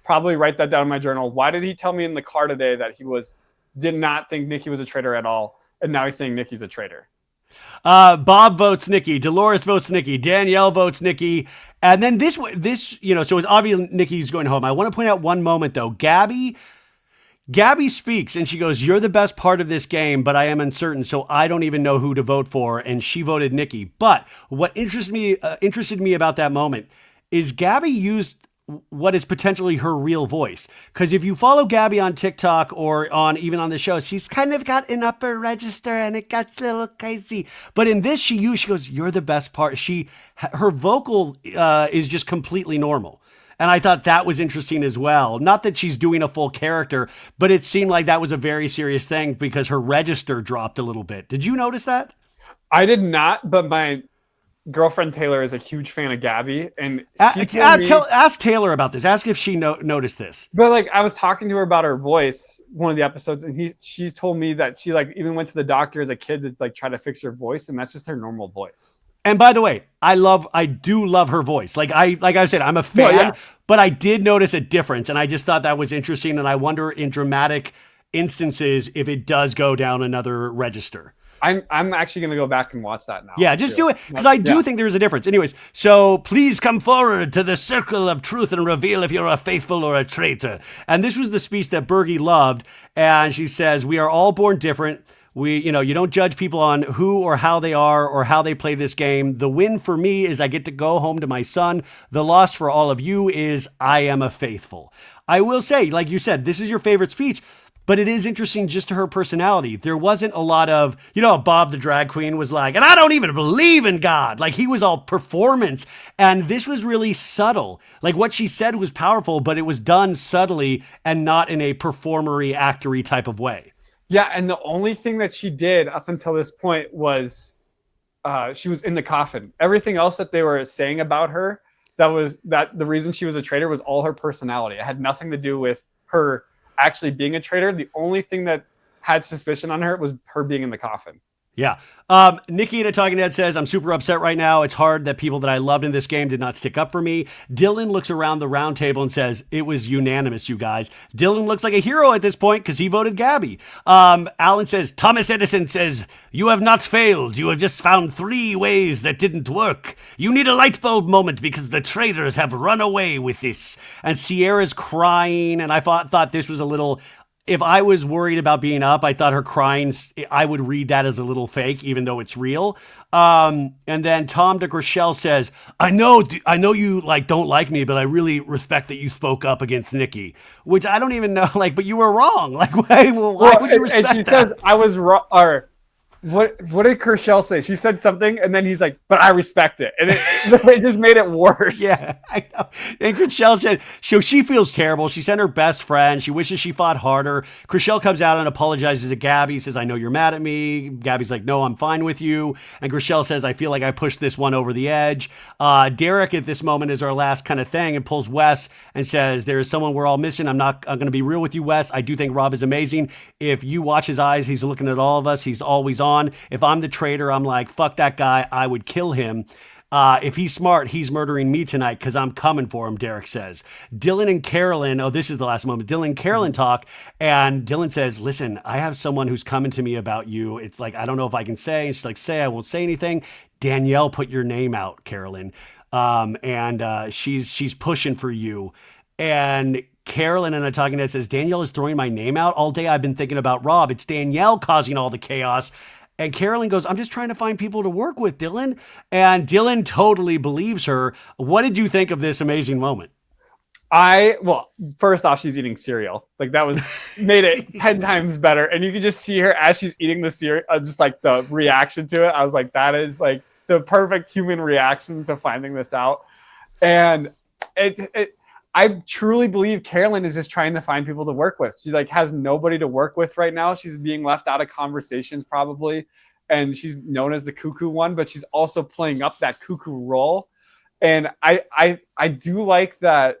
probably write that down in my journal. Why did he tell me in the car today that he did not think Nikki was a traitor at all? And now he's saying Nikki's a traitor. Bob votes Nikki. Dolores votes Nikki. Danielle votes Nikki. And then this, so it's obvious Nikki's going home. I want to point out one moment, though. Gabby speaks, and she goes, you're the best part of this game, but I am uncertain, so I don't even know who to vote for. And she voted Nikki. But what interested me about that moment is Gabby used what is potentially her real voice. Because if you follow Gabby on TikTok or even on the show, she's kind of got an upper register and it gets a little crazy. But in this, she goes, you're the best part. Her vocal is just completely normal. And I thought that was interesting as well. Not that she's doing a full character, but it seemed like that was a very serious thing because her register dropped a little bit. Did you notice that? I did not, but my girlfriend Taylor is a huge fan of Gabby, and ask Taylor about this. Ask if she noticed this. But like, I was talking to her about her voice one of the episodes, and she's told me that she like even went to the doctor as a kid to like try to fix her voice, and that's just her normal voice. And by the way, I do love her voice. Like I said, I'm a fan, but I did notice a difference, and I just thought that was interesting, and I wonder in dramatic instances if it does go down another register. I'm actually going to go back and watch that now. Yeah, just do it, because I do think there's a difference. Anyways, so please come forward to the circle of truth and reveal if you're a faithful or a traitor. And this was the speech that Bergie loved, and she says, we are all born different. You don't judge people on who or how they are or how they play this game. The win for me is I get to go home to my son. The loss for all of you is I am a faithful. I will say, like you said, this is your favorite speech. But it is interesting just to her personality. There wasn't a lot of, Bob the drag queen was like, and I don't even believe in God. Like he was all performance. And this was really subtle. Like what she said was powerful, but it was done subtly and not in a performery, actory type of way. Yeah. And the only thing that she did up until this point was she was in the coffin. Everything else that they were saying about her, that the reason she was a traitor was all her personality. It had nothing to do with her actually being a traitor. The only thing that had suspicion on her was her being in the coffin. Yeah. Nikki in a Talking Head says, I'm super upset right now. It's hard that people that I loved in this game did not stick up for me. Dylan looks around the round table and says, it was unanimous, you guys. Dylan looks like a hero at this point because he voted Gabby. Alan says, Thomas Edison says, you have not failed. You have just found 3 ways that didn't work. You need a light bulb moment because the traitors have run away with this. And Sierra's crying. And I thought this was a little... If I was worried about being up, I thought her crying, I would read that as a little fake, even though it's real. And then Tom de Trishelle says, I know you don't like me, but I really respect that you spoke up against Nikki, which I don't even know, but you were wrong. Why would you respect that? And she says, I was wrong, or What did Trishelle say? She said something, and then he's like, "But I respect it," and it just made it worse. Yeah, I know. And Trishelle said she feels terrible. She sent her best friend. She wishes she fought harder. Trishelle comes out and apologizes to Gabby. Says, "I know you're mad at me." Gabby's like, "No, I'm fine with you." And Trishelle says, "I feel like I pushed this one over the edge." Derek at this moment is our last kind of thing and pulls Wes and says, "There is someone we're all missing. I'm going to be real with you, Wes. I do think Rob is amazing. If you watch his eyes, he's looking at all of us. He's always on. If I'm the traitor, I'm like, fuck that guy. I would kill him. If he's smart, he's murdering me tonight because I'm coming for him," Derek says. Dylan and Carolyn, this is the last moment. Dylan and Carolyn talk, and Dylan says, "Listen, I have someone who's coming to me about you. It's like, I don't know if I can say." And she's like, "Say, I won't say anything." Danielle put your name out, Carolyn. And she's pushing for you. And Carolyn in a talking head says, "Danielle is throwing my name out. All day I've been thinking about Rob. It's Danielle causing all the chaos." And Carolyn goes, "I'm just trying to find people to work with, Dylan." And Dylan totally believes her. What did you think of this amazing moment? Well, first off, she's eating cereal. Like that made it 10 times better. And you can just see her as she's eating the cereal, just like the reaction to it. I was like, that is like the perfect human reaction to finding this out. And I truly believe Carolyn is just trying to find people to work with. She like has nobody to work with right now. She's being left out of conversations probably. And she's known as the cuckoo one, but she's also playing up that cuckoo role. And I do like that.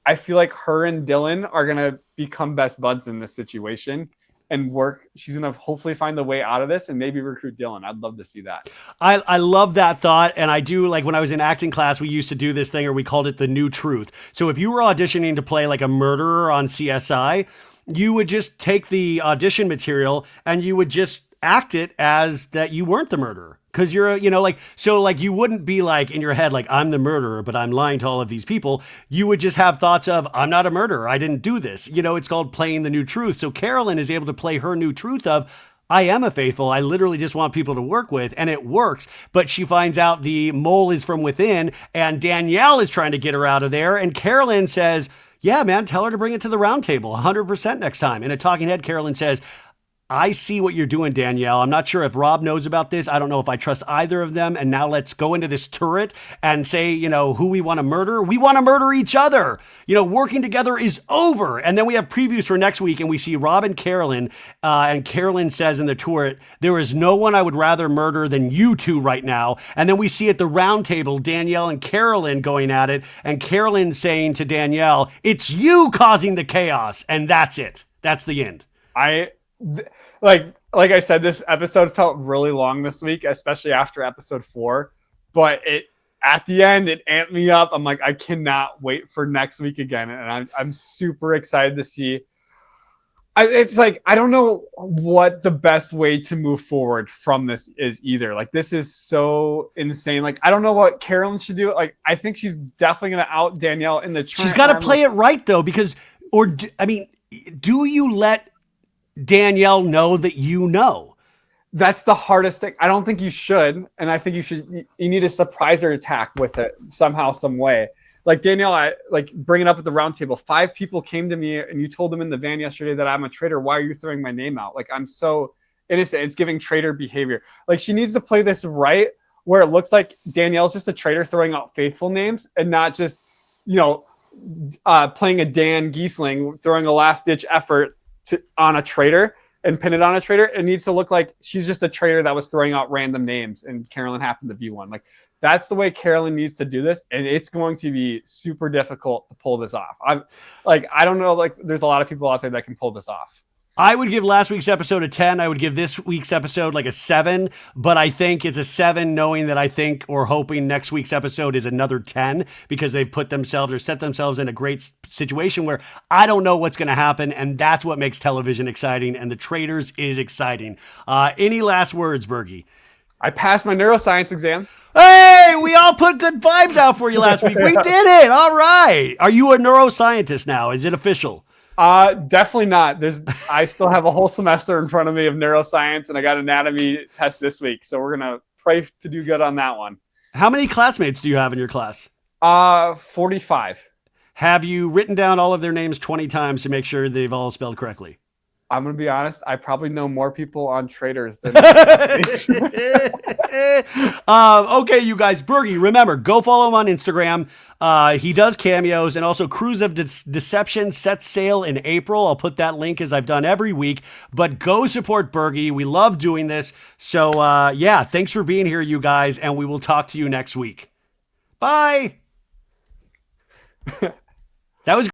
I feel like her and Dylan are going to become best buds in this situation and work. She's going to hopefully find the way out of this and maybe recruit Dylan. I'd love to see that. I love that thought. And I do, like when I was in acting class, we used to do this thing, or we called it the new truth. So if you were auditioning to play like a murderer on CSI, you would just take the audition material and you would just act it as that you weren't the murderer. Because you're, you wouldn't be like in your head, like, I'm the murderer, but I'm lying to all of these people. You would just have thoughts of, I'm not a murderer. I didn't do this. It's called playing the new truth. So Carolyn is able to play her new truth of, I am a faithful. I literally just want people to work with, and it works. But she finds out the mole is from within, and Danielle is trying to get her out of there. And Carolyn says, yeah, man, tell her to bring it to the round table 100% next time. In a talking head, Carolyn says, I see what you're doing, Danielle. I'm not sure if Rob knows about this. I don't know if I trust either of them. And now let's go into this turret and say, who we want to murder. We want to murder each other. Working together is over. And then we have previews for next week, and we see Rob and Carolyn. And Carolyn says in the turret, there is no one I would rather murder than you two right now. And then we see at the round table, Danielle and Carolyn going at it. And Carolyn saying to Danielle, it's you causing the chaos. And that's it. That's the end. Like I said, this episode felt really long this week, especially after episode 4. But at the end, it amped me up. I'm like, I cannot wait for next week again, and I'm super excited to see. It's like I don't know what the best way to move forward from this is either. Like this is so insane. Like I don't know what Carolyn should do. Like I think she's definitely going to out Danielle in the. She's got to play it right though, because do you let Danielle know that you know? That's the hardest thing. I don't think you should, and I think you need a surprise or attack with it somehow, some way. Like Danielle, I like bringing up at the round table. 5 people came to me, and you told them in the van yesterday that I'm a traitor. Why are you throwing my name out? Like I'm so innocent. It's giving traitor behavior. Like she needs to play this right, where it looks like Danielle's just a traitor throwing out faithful names, and not just playing a Dan Gheesling, throwing a last ditch effort on a traitor and pin it on a traitor. It needs to look like she's just a traitor that was throwing out random names and Carolyn happened to be one. Like that's the way Carolyn needs to do this, and it's going to be super difficult to pull this off. I don't know, like there's a lot of people out there that can pull this off. I would give last week's episode a 10. I would give this week's episode like a 7, but I think it's a 7 knowing that I think or hoping next week's episode is another 10 because they've put themselves or set themselves in a great situation where I don't know what's going to happen, and that's what makes television exciting, and the Traitors is exciting. Any last words, Bergie? I passed my neuroscience exam. Hey, we all put good vibes out for you last week. We did it. All right. Are you a neuroscientist now? Is it official? Definitely not. I still have a whole semester in front of me of neuroscience, and I got an anatomy test this week. So we're going to pray to do good on that one. How many classmates do you have in your class? 45. Have you written down all of their names 20 times to make sure they've all spelled correctly? I'm gonna be honest. I probably know more people on Traitors than. Okay, you guys. Bergie, remember, go follow him on Instagram. He does cameos, and also Cruise of Deception sets sail in April. I'll put that link as I've done every week. But go support Bergie. We love doing this. So yeah, thanks for being here, you guys, and we will talk to you next week. Bye. That was.